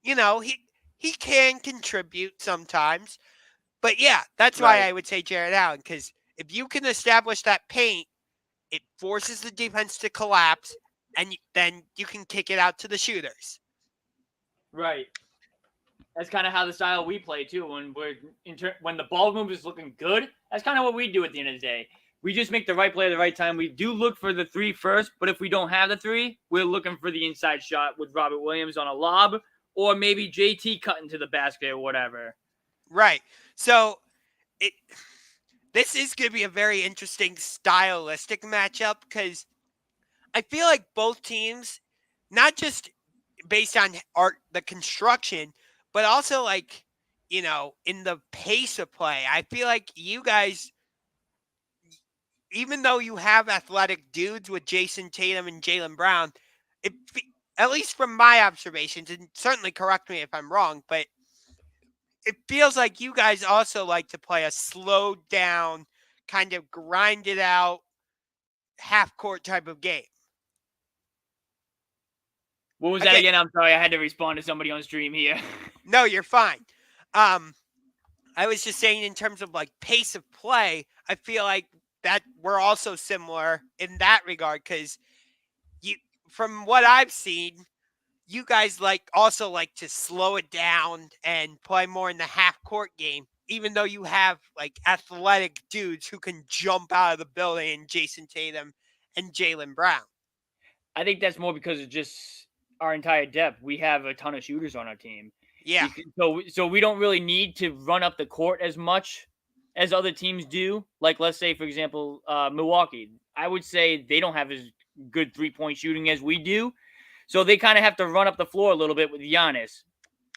he can contribute sometimes. But yeah, that's why Right. I would say Jared Allen, because if you can establish that paint, it forces the defense to collapse, and then you can kick it out to the shooters. Right. That's kind of how the style we play too. When when the ball move is looking good, that's kind of what we do at the end of the day. We just make the right play at the right time. We do look for the three first, but if we don't have the three, we're looking for the inside shot with Robert Williams on a lob, or maybe JT cutting to the basket or whatever. Right. So this is going to be a very interesting stylistic matchup, because I feel like both teams, not just based on the construction, but also like, in the pace of play, I feel like you guys, even though you have athletic dudes with Jason Tatum and Jaylen Brown, at least from my observations, and certainly correct me if I'm wrong, but it feels like you guys also like to play a slowed down, kind of grinded out, half court type of game. What was that again? I'm sorry, I had to respond to somebody on stream here. No, you're fine. I was just saying, in terms of like pace of play, I feel like that we're also similar in that regard, because from what I've seen, you guys also like to slow it down and play more in the half court game, even though you have like athletic dudes who can jump out of the building, Jason Tatum and Jaylen Brown. I think that's more because of just our entire depth. We have a ton of shooters on our team. Yeah. So we don't really need to run up the court as much as other teams do. Like, let's say, for example, Milwaukee. I would say they don't have as good three-point shooting as we do. So they kind of have to run up the floor a little bit with Giannis.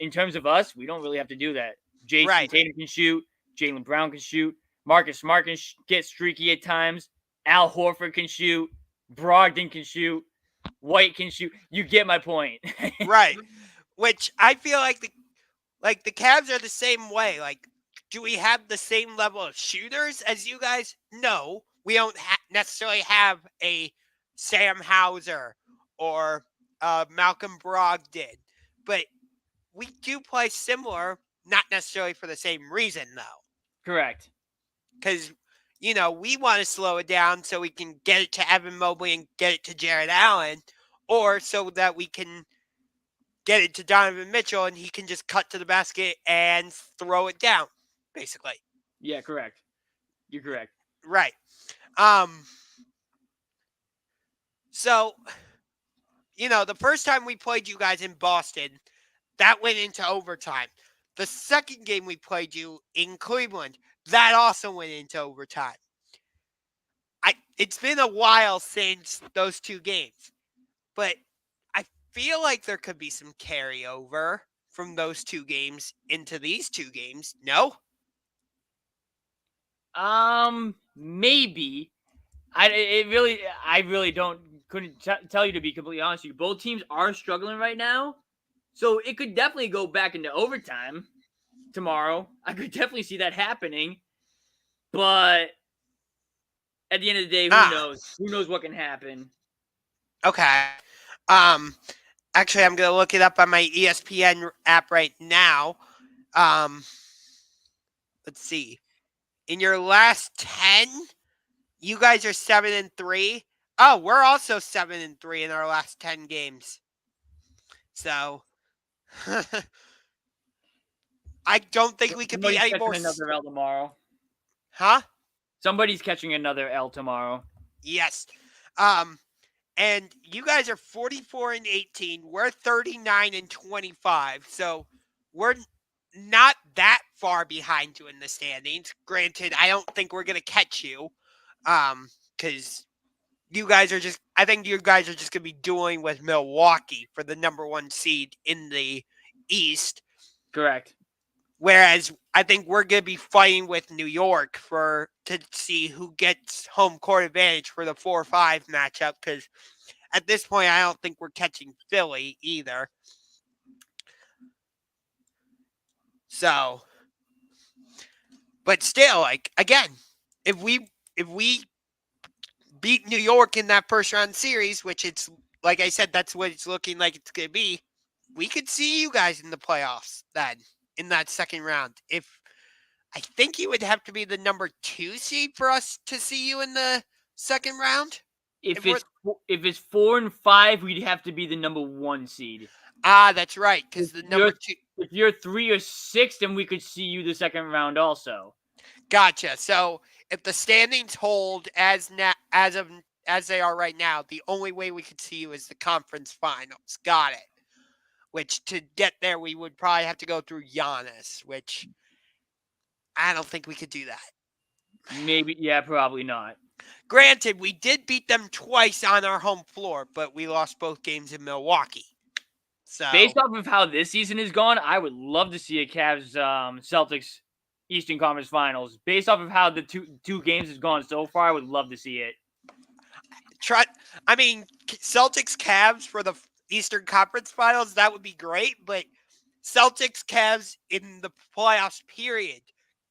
In terms of us, we don't really have to do that. Jason Tatum can shoot. Jaylen Brown can shoot. Marcus Smart can get streaky at times. Al Horford can shoot. Brogdon can shoot. White can shoot. You get my point. Right. Which I feel like the Cavs are the same way. Like, do we have the same level of shooters as you guys? No. We don't necessarily have a Sam Hauser or Malcolm Brogdon. But we do play similar, not necessarily for the same reason, though. Correct. Because, we want to slow it down so we can get it to Evan Mobley and get it to Jared Allen, or so that we can get it to Donovan Mitchell and he can just cut to the basket and throw it down, basically. Yeah, correct. You're correct. Right. So, the first time we played you guys in Boston, that went into overtime. The second game we played you in Cleveland, that also went into overtime. It's been a while since those two games, but I feel like there could be some carryover from those two games into these two games. No? Maybe. I really couldn't tell you, to be completely honest with you. Both teams are struggling right now. So it could definitely go back into overtime tomorrow. I could definitely see that happening. But at the end of the day, who knows? Who knows what can happen? Okay. Actually, I'm going to look it up on my ESPN app right now. Let's see. In your last 10, you guys are 7-3. Oh, we're also 7-3 in our last 10 games. So I don't think we could be any more. Another L tomorrow. Huh? Somebody's catching another L tomorrow. Yes. And you guys are 44-18. We're 39-25. So we're not that far behind you in the standings. Granted, I don't think we're going to catch you. Because, I think you guys are just going to be dueling with Milwaukee for the number 1 seed in the East. Correct. Whereas I think we're going to be fighting with New York to see who gets home court advantage for the 4-5 matchup. Because at this point, I don't think we're catching Philly either. So, but still, like again, if we beat New York in that first round series, which it's like I said, that's what it's looking like it's going to be, we could see you guys in the playoffs then in that second round. I think you would have to be the number 2 seed for us to see you in the second round. If it's 4 and 5, we'd have to be the number 1 seed. That's right, because the number 2. If you're 3 or 6, then we could see you the second round also. Gotcha. So if the standings hold as they are right now, the only way we could see you is the conference finals. Got it. Which to get there, we would probably have to go through Giannis, which I don't think we could do that. Maybe, yeah, probably not. Granted, we did beat them twice on our home floor, but we lost both games in Milwaukee. So based off of how this season has gone, I would love to see a Cavs Celtics Eastern Conference Finals. Based off of how the two games has gone so far, I would love to see it. Celtics Cavs for the Eastern Conference Finals, that would be great, but Celtics Cavs in the playoffs period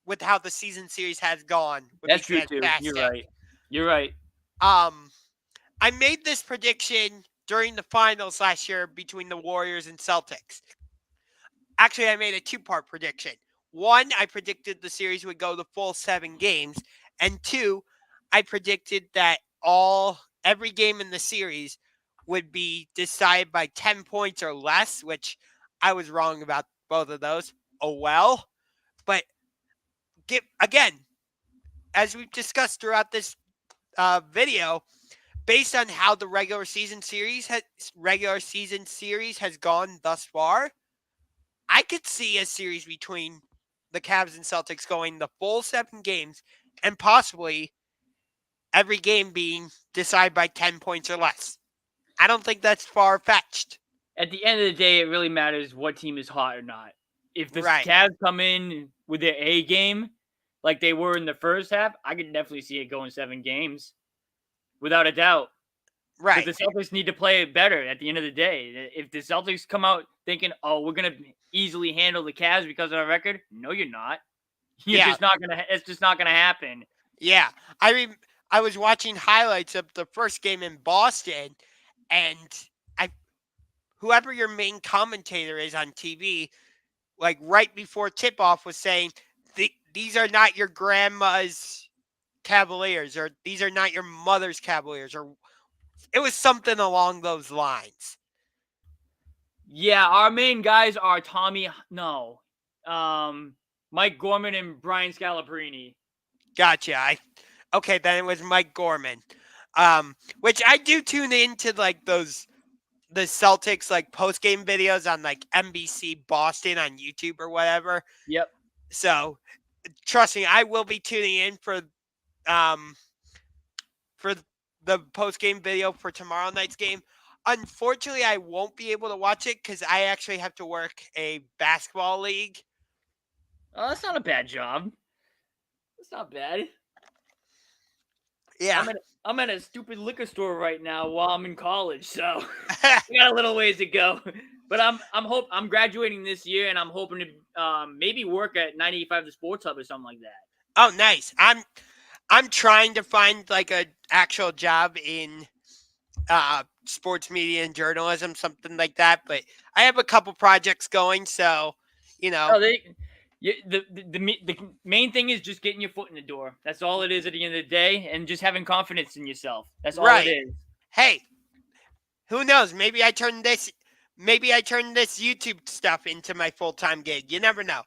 with how the season series has gone would That's be true fantastic. too. You're right. I made this prediction during the finals last year between the Warriors and Celtics. Actually, I made a 2-part prediction. 1, I predicted the series would go the full 7 games, and 2, I predicted that every game in the series would be decided by 10 points or less, which I was wrong about both of those. Oh well. But again, as we've discussed throughout this video, based on how the regular season series has gone thus far, I could see a series between the Cavs and Celtics going the full 7 games and possibly every game being decided by 10 points or less. I don't think that's far-fetched. At the end of the day, it really matters what team is hot or not. If the Cavs come in with their A game, like they were in the first half, I could definitely see it going 7 games. Without a doubt. Right. But the Celtics need to play it better at the end of the day. If the Celtics come out thinking, oh, we're going to easily handle the Cavs because of our record, no, you're not. It's just not going to happen. Yeah. I was watching highlights of the first game in Boston, and whoever your main commentator is on TV, like right before tip-off was saying, these are not your grandma's Cavaliers, or these are not your mother's Cavaliers, or it was something along those lines. Yeah, our main guys are Mike Gorman and Brian Scalabrine. Gotcha. Okay, then it was Mike Gorman. Which I do tune into like the Celtics like post-game videos on like NBC Boston on YouTube or whatever. Yep. So trust me, I will be tuning in for the post-game video for tomorrow night's game. Unfortunately, I won't be able to watch it because I actually have to work a basketball league. Oh, that's not a bad job. That's not bad. Yeah. I'm at a stupid liquor store right now while I'm in college, so I got a little ways to go. But I'm graduating this year, and I'm hoping to maybe work at 985 The Sports Hub or something like that. Oh, nice. I'm trying to find like an actual job in sports media and journalism, something like that. But I have a couple projects going, so you know. Oh, the main thing is just getting your foot in the door. That's all it is at the end of the day, and just having confidence in yourself. That's all it is. Hey, who knows? Maybe I turn this YouTube stuff into my full-time gig. You never know.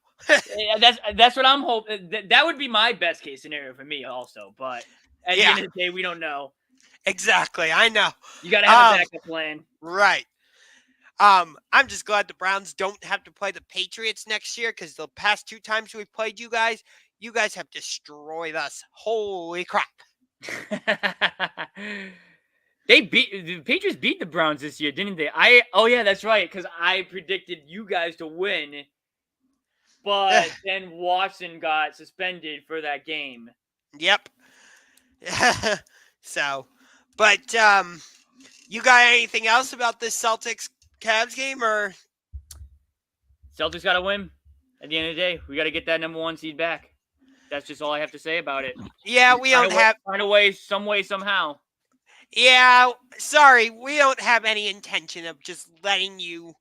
Yeah, that's what I'm hoping. That would be my best case scenario for me, also. But at the end of the day, we don't know. Exactly, I know. You got to have a backup plan. Right. I'm just glad the Browns don't have to play the Patriots next year because the past 2 times we've played you guys have destroyed us. Holy crap. The Patriots beat the Browns this year, didn't they? Oh yeah, that's right. Because I predicted you guys to win, but then Watson got suspended for that game. Yep. So, but you got anything else about this Celtics Cavs game, or Celtics got to win. At the end of the day, we got to get that number 1 seed back. That's just all I have to say about it. yeah, we don't have find a way, some way, somehow. Yeah, sorry, we don't have any intention of just letting you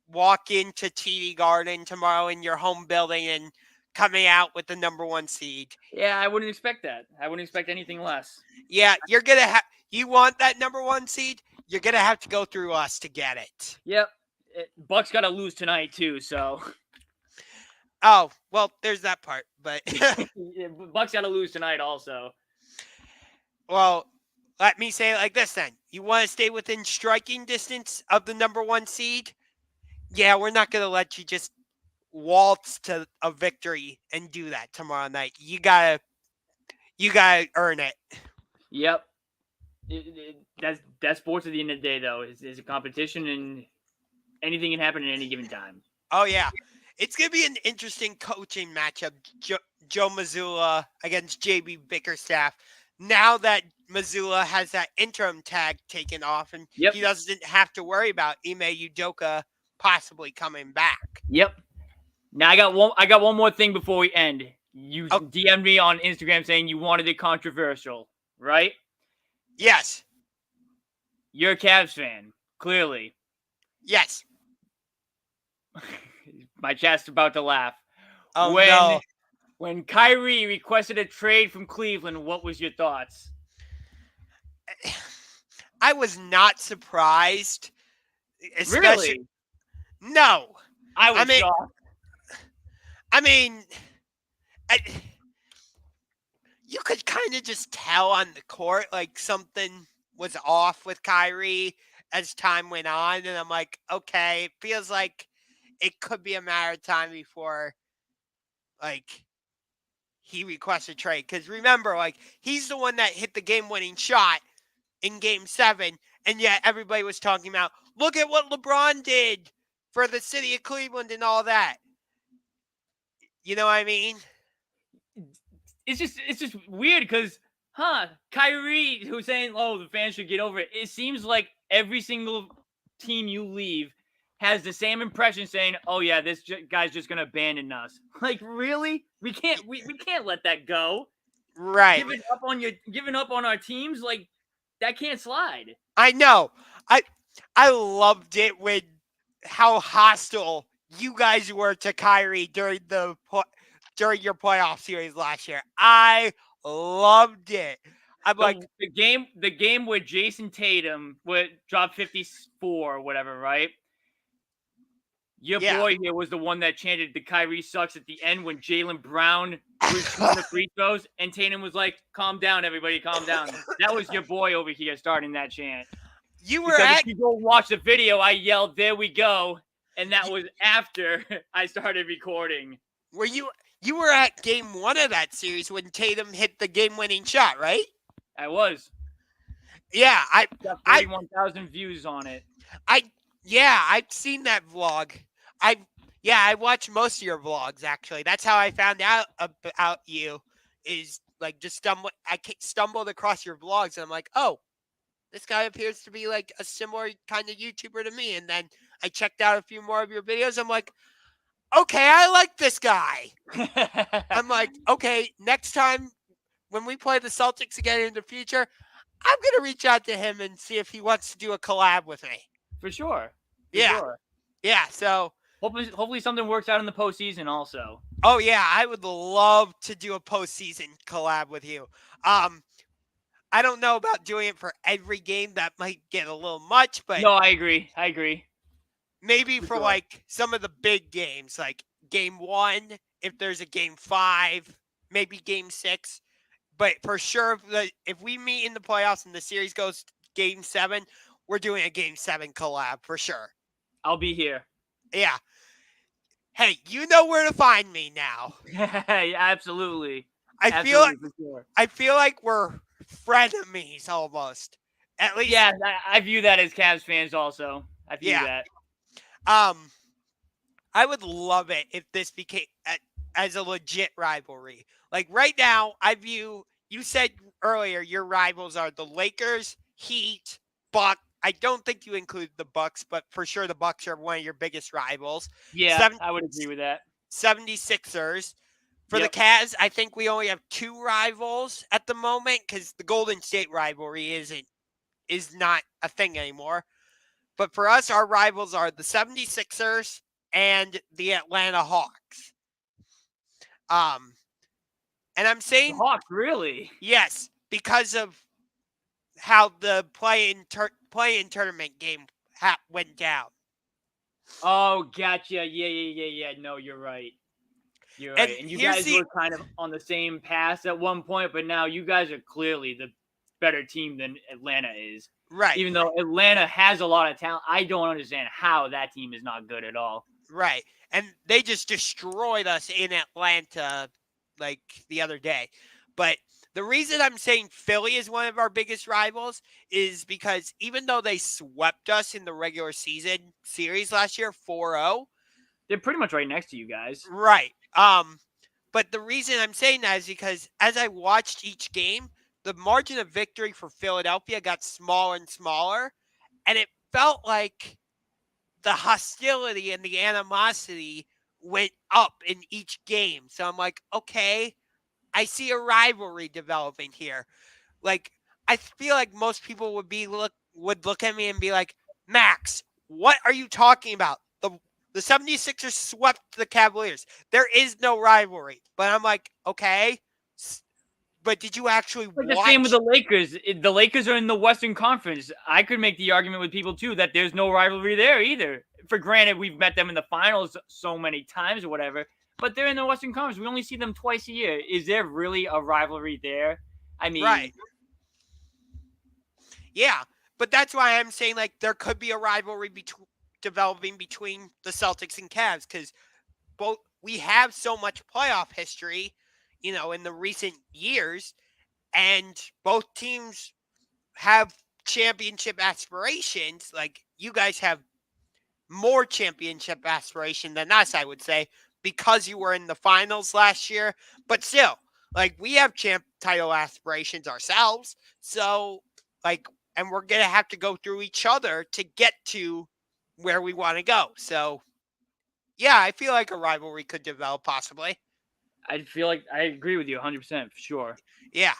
walk into TD Garden tomorrow in your home building and coming out with the number 1 seed. Yeah, I wouldn't expect that. I wouldn't expect anything less. Yeah, you're gonna have. You want that number 1 seed? You're gonna have to go through us to get it. Yep. Bucks got to lose tonight too, so. Oh well, there's that part, but Bucks got to lose tonight also. Well, let me say it like this then. You want to stay within striking distance of the number 1 seed? Yeah, we're not gonna let you just waltz to a victory and do that tomorrow night. You gotta earn it. Yep. That's sports at the end of the day, though. Is a competition, and anything can happen at any given time. Oh yeah, it's gonna be an interesting coaching matchup. Joe Mazzulla against JB Bickerstaff. Now that Mazzulla has that interim tag taken off, and he doesn't have to worry about Ime Udoka possibly coming back. Yep. Now I got one more thing before we end. You DM'd me on Instagram saying you wanted it controversial, right? Yes. You're a Cavs fan, clearly. Yes. My chat's about to laugh. Oh, no. When Kyrie requested a trade from Cleveland, what was your thoughts? I was not surprised. Really? No. I was shocked. I mean, you could kind of just tell on the court like something was off with Kyrie as time went on. And I'm like, okay, it feels like it could be a matter of time before like he requests a trade. Because remember, like he's the one that hit the game-winning shot in Game 7. And yet everybody was talking about, look at what LeBron did for the city of Cleveland and all that. You know what I mean? It's just weird because, Kyrie, who's saying, oh, the fans should get over it. It seems like every single team you leave has the same impression saying, oh, yeah, this guy's just going to abandon us. Like, really? We can't let that go. Right. Giving up on our teams, like, that can't slide. I know. I loved it with how hostile you guys were to Kyrie during your playoff series last year. I loved it. I'm like the game where Jason Tatum would drop 54 or whatever, right? Your boy here was the one that chanted the Kyrie sucks at the end when Jaylen Brown was shooting the free throws, and Tatum was like, calm down, everybody, calm down. That was your boy over here starting that chant. If you go watch the video, I yelled, there we go. And that was after I started recording. Were you were at Game 1 of that series when Tatum hit the game-winning shot, right? I was. Yeah, I got 31,000 views on it. I've seen that vlog. I watched most of your vlogs actually. That's how I found out about you. Is like just stumbled across your vlogs and I'm like, oh, this guy appears to be like a similar kind of YouTuber to me. And then I checked out a few more of your videos. I'm like, okay, I like this guy. I'm like, okay, next time when we play the Celtics again in the future, I'm going to reach out to him and see if he wants to do a collab with me. For sure. Yeah, so. Hopefully something works out in the postseason also. Oh, yeah, I would love to do a postseason collab with you. I don't know about doing it for every game. That might get a little much, but no, I agree. Maybe for like some of the big games, like Game 1, if there's a Game 5, maybe Game 6. But for sure, if we meet in the playoffs and the series goes Game 7, we're doing a Game 7 collab for sure. I'll be here. Yeah. Hey, you know where to find me now. Yeah, absolutely. I feel like we're frenemies almost. At least, Yeah, I view that as Cavs fans also. I view yeah. that. I would love it if this became as a legit rivalry. Like right now, you said earlier your rivals are the Lakers, Heat, Buck. I don't think you include the Bucks, but for sure the Bucks are one of your biggest rivals. Yeah, Seven, I would agree with that. 76ers. For the Yep. Cavs, I think we only have two rivals at the moment because the Golden State rivalry is not a thing anymore. But for us, our rivals are the 76ers and the Atlanta Hawks. And I'm The saying Hawks, really? yes because of how the play-in tournament game went down. Oh, gotcha. Yeah. No, you're right. You're And right. And you here's guys the were kind of on the same path at one point, but now you guys are clearly the better team than Atlanta is. right, Even though Atlanta has a lot of talent, I don't understand how that team is not good at all. right, and they just destroyed us in Atlanta like the other day. But the reason I'm saying Philly is one of our biggest rivals is because even though they swept us in the regular season series last year 4-0, They're pretty much right next to you guys. right. But the reason I'm saying that is because as I watched each game, the margin of victory for Philadelphia got smaller and smaller, and it felt like the hostility and the animosity went up in each game. So I'm like, okay, I see a rivalry developing here. Like, I feel like most people would look at me and be like, Max, what are you talking about? The 76ers swept the Cavaliers. There is no rivalry. But I'm like, okay, but did you actually Like the same with watch? the Lakers. The Lakers are in the Western Conference. I could make the argument with people too that there's no rivalry there either. For granted, we've met them in the finals so many times or whatever, but they're in the Western Conference. We only see them twice a year. Is there really a rivalry there? I Right. mean, Yeah. But that's why I'm saying like there could be a rivalry developing between the Celtics and Cavs because both we have so much playoff history, in the recent years, and both teams have championship aspirations. Like you guys have more championship aspiration than us, I would say, because you were in the finals last year. But still, like we have champ title aspirations ourselves. So like, and we're gonna have to go through each other to get to where we want to go. So yeah, I feel like a rivalry could develop possibly. I feel like I agree with you 100% for sure. Yeah.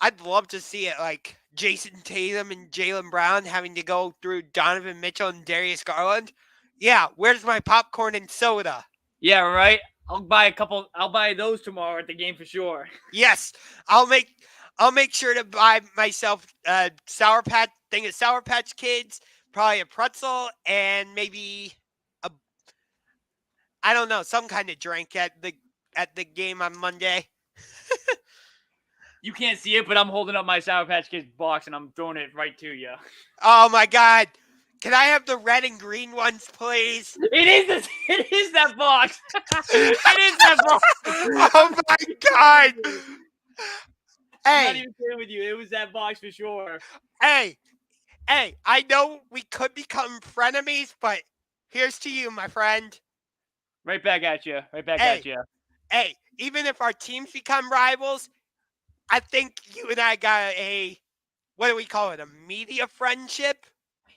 I'd love to see it like Jason Tatum and Jaylen Brown having to go through Donovan Mitchell and Darius Garland. Yeah, where's my popcorn and soda? Yeah, right. I'll buy a couple. I'll buy those tomorrow at the game for sure. Yes, I'll make sure to buy myself a thing of Sour Patch Kids, probably a pretzel, and maybe a I don't know, some kind of drink at the game on Monday. You can't see it, but I'm holding up my Sour Patch Kids box and I'm throwing it right to you. Oh my god. Can I have the red and green ones, please? It is that box. It is that box. Oh my god. I'm not Hey, even kidding with you. It was that box for sure. hey, I know we could become frenemies, but here's to you, my friend. Right back at you. Right back Hey, at you. hey, even if our teams become rivals, I think you and I got what do we call it? A media friendship?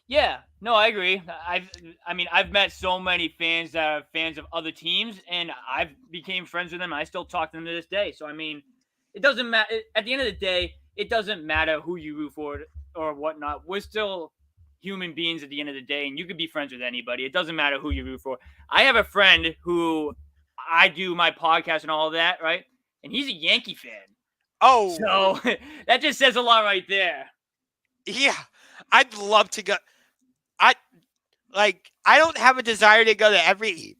Yeah, no, I agree. I've met so many fans that are fans of other teams, and I've became friends with them. I still talk to them to this day. So I mean, it doesn't matter. At the end of the day, it doesn't matter who you root for or whatnot. We're still human beings at the end of the day, and you could be friends with anybody. It doesn't matter who you root for. I have a friend who I do my podcast and all of that, right? And he's a Yankee fan. Oh, So that just says a lot right there. yeah. I'd love to go. I I don't have a desire to go to every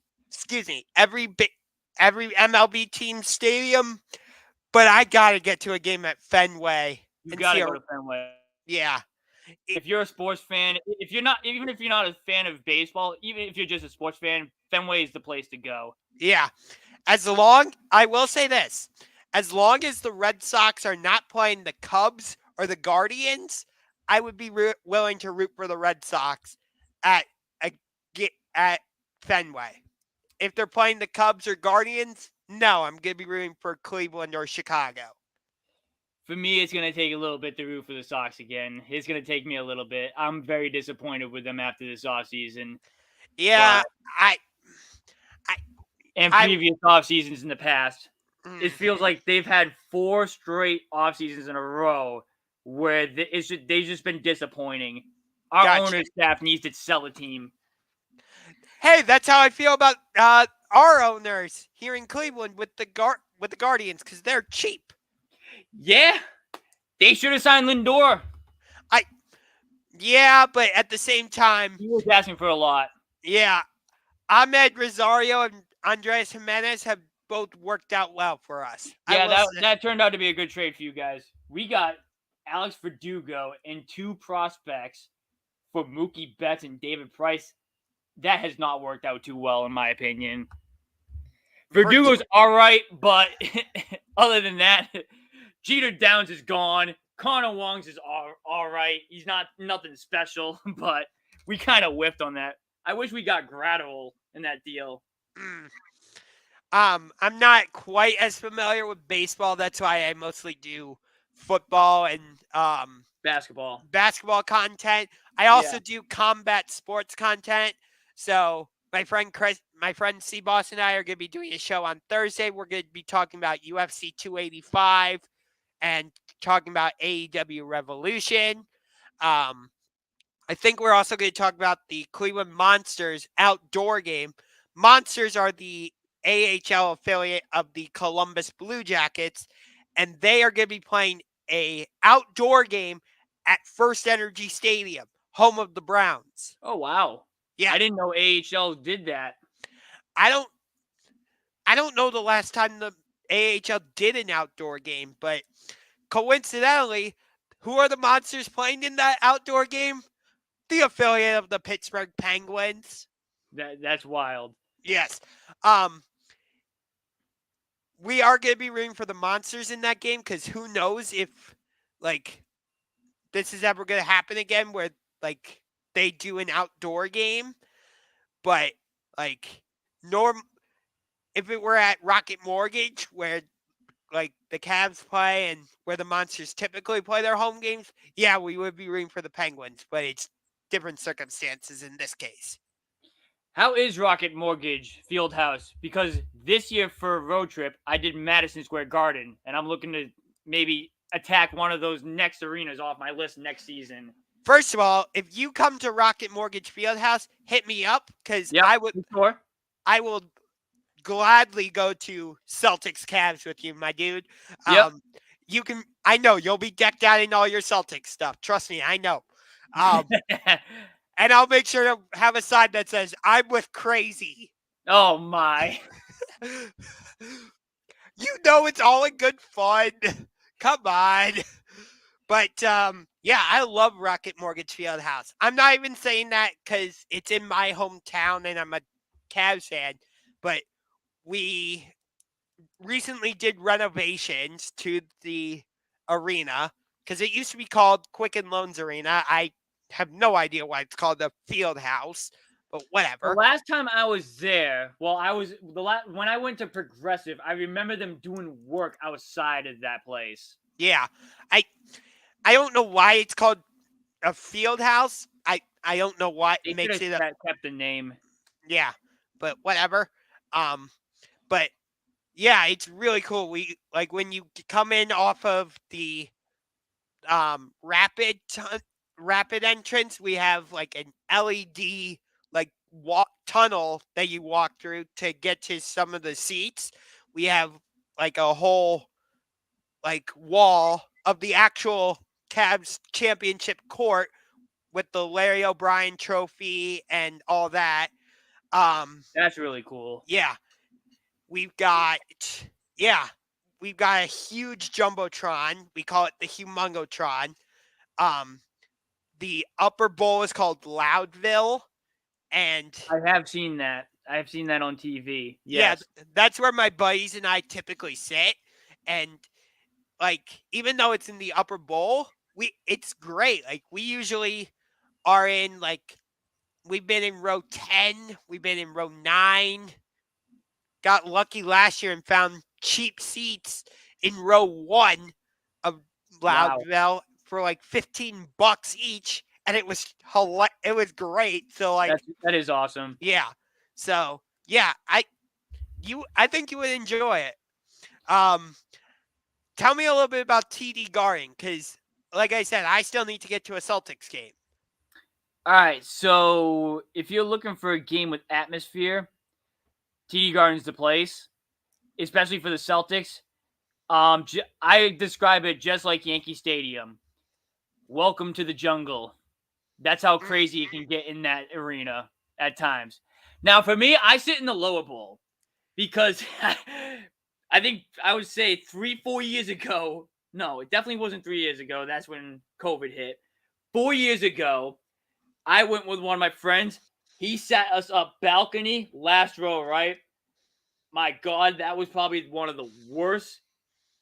MLB team stadium, but I got to get to a game at Fenway You and got see to a go to Fenway. yeah. If you're a sports fan, if you're not, even if you're not a fan of baseball, even if you're just a sports fan, Fenway is the place to go. Yeah. I will say this, as long as the Red Sox are not playing the Cubs or the Guardians, I would be willing to root for the Red Sox at at Fenway. If they're playing the Cubs or Guardians, no, I'm going to be rooting for Cleveland or Chicago. For me, it's going to take a little bit to root for the Sox again. It's going to take me a little bit. I'm very disappointed with them after this offseason. Yeah, and previous off seasons in the past. It feels like they've had 4 straight off seasons in a row where they've just been disappointing. Our owner's staff needs to sell a team. Hey, that's how I feel about our owners here in Cleveland with the Guardians because they're cheap. Yeah, they should have signed Lindor. Yeah, but at the same time, he was asking for a lot. Yeah, Ahmed Rosario and Andres Jimenez have both worked out well for us. Yeah, that turned out to be a good trade for you guys. We got Alex Verdugo and 2 prospects for Mookie Betts and David Price. That has not worked out too well, in my opinion. Verdugo's all right, but other than that, Jeter Downs is gone. Connor Wong's is all right. He's nothing special, but we kind of whiffed on that. I wish we got Gradual in that deal. I'm not quite as familiar with baseball. That's why I mostly do football and basketball content. I also do combat sports content. So my friend C Boss and I are going to be doing a show on Thursday. We're going to be talking about UFC 285 and talking about AEW Revolution. I think we're also going to talk about the Cleveland Monsters outdoor game. Monsters are the AHL affiliate of the Columbus Blue Jackets, and they are going to be playing a outdoor game at First Energy Stadium, home of the Browns. Oh, wow. Yeah. I didn't know AHL did that. I don't know the last time the AHL did an outdoor game, but coincidentally, who are the Monsters playing in that outdoor game? The affiliate of the Pittsburgh Penguins. That's wild. Yes. We are going to be rooting for the Monsters in that game because who knows if, this is ever going to happen again where, they do an outdoor game. But, if it were at Rocket Mortgage where, the Cavs play and where the Monsters typically play their home games, yeah, we would be rooting for the Penguins. But it's different circumstances in this case. How is Rocket Mortgage Fieldhouse? Because this year for a road trip, I did Madison Square Garden, and I'm looking to maybe attack one of those next arenas off my list next season. First of all, if you come to Rocket Mortgage Fieldhouse, hit me up because I will gladly go to Celtics Cavs with you, my dude. Yep. I know you'll be decked out in all your Celtics stuff. Trust me, I know. And I'll make sure to have a sign that says, I'm with Crazy. Oh, my. You know it's all in good fun. Come on. But, yeah, I love Rocket Mortgage Fieldhouse. I'm not even saying that because it's in my hometown and I'm a Cavs fan. But we recently did renovations to the arena because it used to be called Quicken Loans Arena. I have no idea why it's called the Field House, but whatever. The last time I was there, when I went to Progressive, I remember them doing work outside of that place. Yeah, I don't know why it's called a Field House. I don't know why it makes it kept the name. Yeah, but whatever. But yeah, it's really cool. We when you come in off of the rapid entrance, we have an LED tunnel that you walk through to get to some of the seats. We have a whole wall of the actual Cavs championship court with the Larry O'Brien trophy and all that. That's really cool. Yeah. We've got a huge Jumbotron. We call it the Humongotron. The upper bowl is called Loudville. And I have seen that. I have seen that on TV. Yes. Yeah, that's where my buddies and I typically sit. And even though it's in the upper bowl, it's great. Like we usually are in like we've been in row 10, we've been in row 9. Got lucky last year and found cheap seats in row 1 of Wow. Loudville for like $15 each, and it was great. So like, That is awesome. yeah. So yeah, I think you would enjoy it. Um, Tell me a little bit about TD Garden, because like I said, I still need to get to a Celtics game. All right, so if you're looking for a game with atmosphere, TD Garden's the place, especially for the Celtics. I describe it just like Yankee Stadium. Welcome to the jungle. That's how crazy it can get in that arena at times. Now, for me, I sit in the lower bowl because I think I would say 3-4 years ago. No, it definitely wasn't 3 years ago. That's when COVID hit. 4 years ago, I went with one of my friends. He sat us up balcony, last row, right? My God, that was probably one of the worst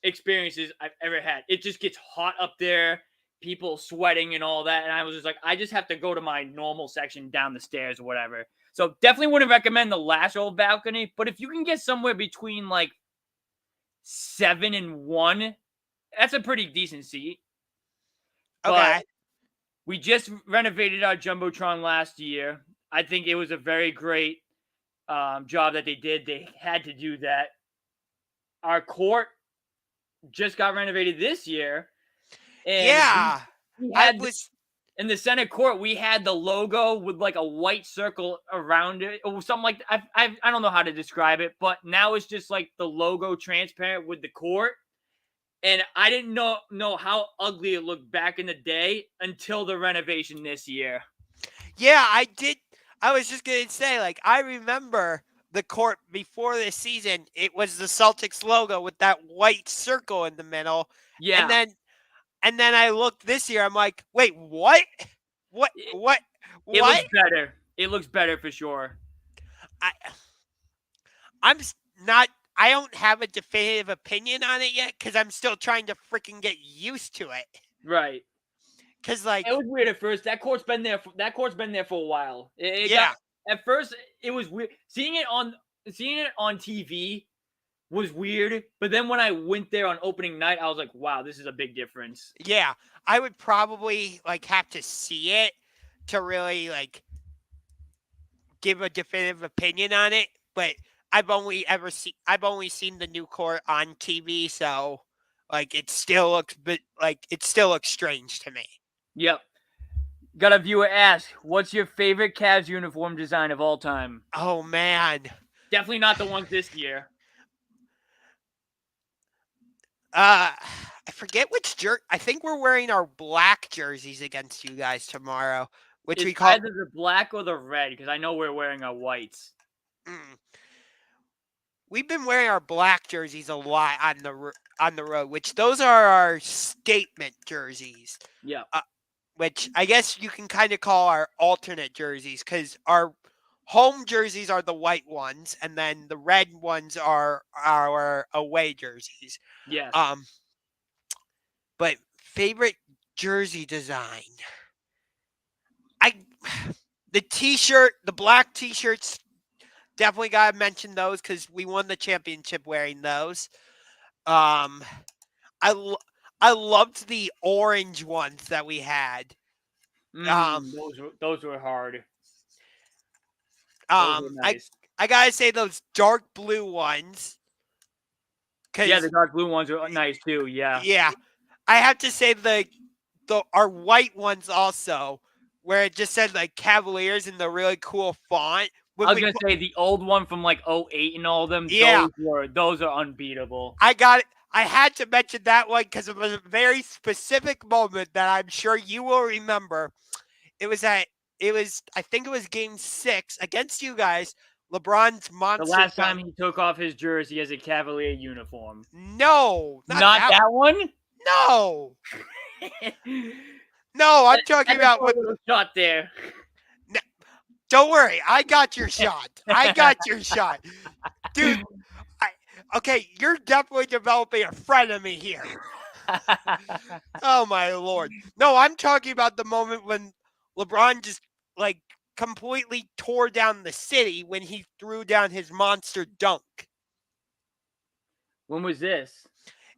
experiences I've ever had. It just gets hot up there, people sweating and all that. And I was just like, I just have to go to my normal section down the stairs or whatever. So definitely wouldn't recommend the last row balcony. But if you can get somewhere between like 7 and 1, that's a pretty decent seat. Okay. But we just renovated our Jumbotron last year. I think it was a very great job that they did. They had to do that. Our court just got renovated this year. And Yeah. we I had was in the center court, we had the logo with like a white circle around it or something like that. I don't know how to describe it, but now it's just like the logo transparent with the court. And I didn't know how ugly it looked back in the day until the renovation this year. Yeah, I did. I was just going to say, like, I remember the court before this season. It was the Celtics logo with that white circle in the middle. Yeah. And then I looked this year. I'm like, wait, what? What? What? It What? looks better. It looks better for sure. I'm not. I don't have a definitive opinion on it yet because I'm still trying to freaking get used to it. Right. Because like, It was weird at first. That court's been there. That court's been there for a while. yeah. At first, it was weird. Seeing it on TV was weird. But then when I went there on opening night, I was like, wow, this is a big difference. Yeah, I would probably like have to see it to really like give a definitive opinion on it. But I've only seen the new court on TV, so like it still looks strange to me. Yep. Got a viewer ask, what's your favorite Cavs uniform design of all time? Oh man. Definitely not the ones this year. I forget which jersey. I think we're wearing our black jerseys against you guys tomorrow, which It's we call either the black or the red because I know we're wearing our whites. We've been wearing our black jerseys a lot on the road, which those are our statement jerseys. Yeah. Which I guess you can kind of call our alternate jerseys because our home jerseys are the white ones, and then the red ones are our away jerseys. Yes. But favorite jersey design, the black t-shirts, definitely gotta mention those because we won the championship wearing those. I loved the orange ones that we had. Those were hard. Those were nice. I gotta say those dark blue ones. Yeah, the dark blue ones are nice too. Yeah. Yeah, I have to say our white ones also, where it just said like Cavaliers in the really cool font. I was gonna say the old one from like 2008 and all of them. Yeah, those are unbeatable. I got it. I had to mention that one because it was a very specific moment that I'm sure you will remember. I think it was game 6 against you guys. LeBron's monster. The last time he took off his jersey as a Cavalier uniform. No, not that one. No, no, I'm talking about what shot there. No, don't worry, I got your shot. I got your shot, dude. Okay, you're definitely developing a friend of me here. Oh my Lord. No, I'm talking about the moment when LeBron just like completely tore down the city when he threw down his monster dunk. When was this?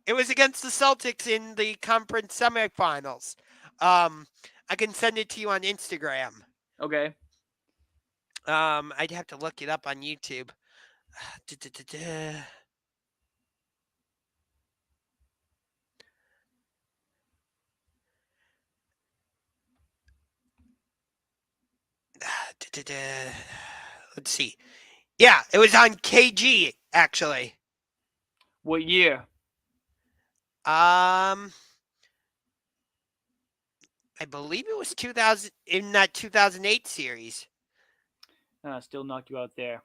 It was against the Celtics in the conference semifinals. I can send it to you on Instagram. Okay. I'd have to look it up on YouTube. Let's see. Yeah, it was on KG actually. What year? I believe it was 2000 in that 2008 series. Still knocked you out there.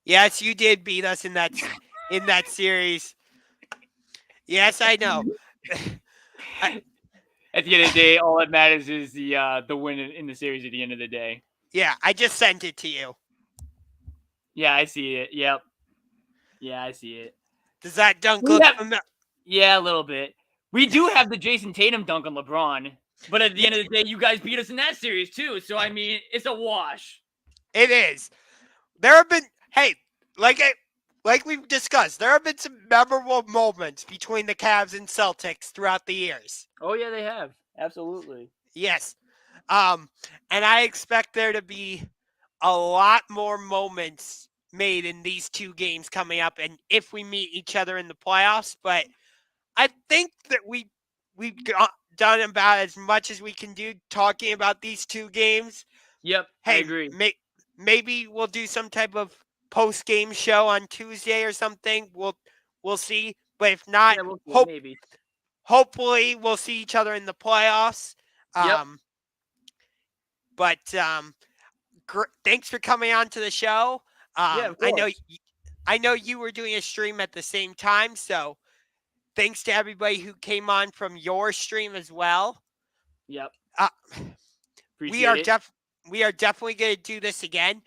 Yes, you did beat us in that series. Yes, I know. At the end of the day, all that matters is the win in the series at the end of the day. Yeah, I just sent it to you. Yeah, I see it. Yep. Yeah, I see it. Does that dunk look familiar? Yeah, a little bit. We do have the Jason Tatum dunk on LeBron, but at the end of the day, you guys beat us in that series too. So I mean, it's a wash. It is. There have been like we've discussed, there have been some memorable moments between the Cavs and Celtics throughout the years. Oh yeah, they have. Absolutely. Yes. And I expect there to be a lot more moments made in these two games coming up, and if we meet each other in the playoffs. But I think that we've done about as much as we can do talking about these two games. Yep, I agree. Maybe we'll do some type of post-game show on Tuesday or something. We'll see. But if not, Yeah, we'll see, maybe. Hopefully we'll see each other in the playoffs. Yep. But thanks for coming on to the show. Yeah, of course. I know you were doing a stream at the same time, so thanks to everybody who came on from your stream as well. Yep. We are definitely going to do this again.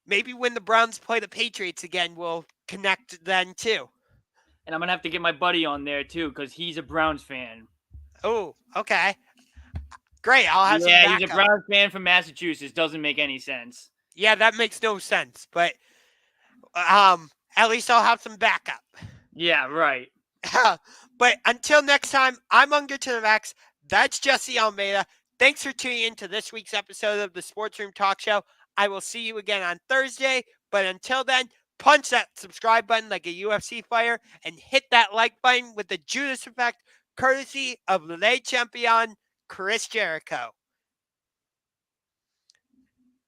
Maybe when the Browns play the Patriots again, we'll connect then too. And I'm gonna have to get my buddy on there too, because he's a Browns fan. Oh, okay. Great. I'll have some backup. Yeah, he's a Browns fan from Massachusetts. Doesn't make any sense. Yeah, that makes no sense. But at least I'll have some backup. Yeah, right. But until next time, I'm Unger to the Max. That's Jesse Almeida. Thanks for tuning in to this week's episode of the Sports Room Talk Show. I will see you again on Thursday. But until then, punch that subscribe button like a UFC fighter and hit that like button with the Judas effect, courtesy of Le Champion, Chris Jericho.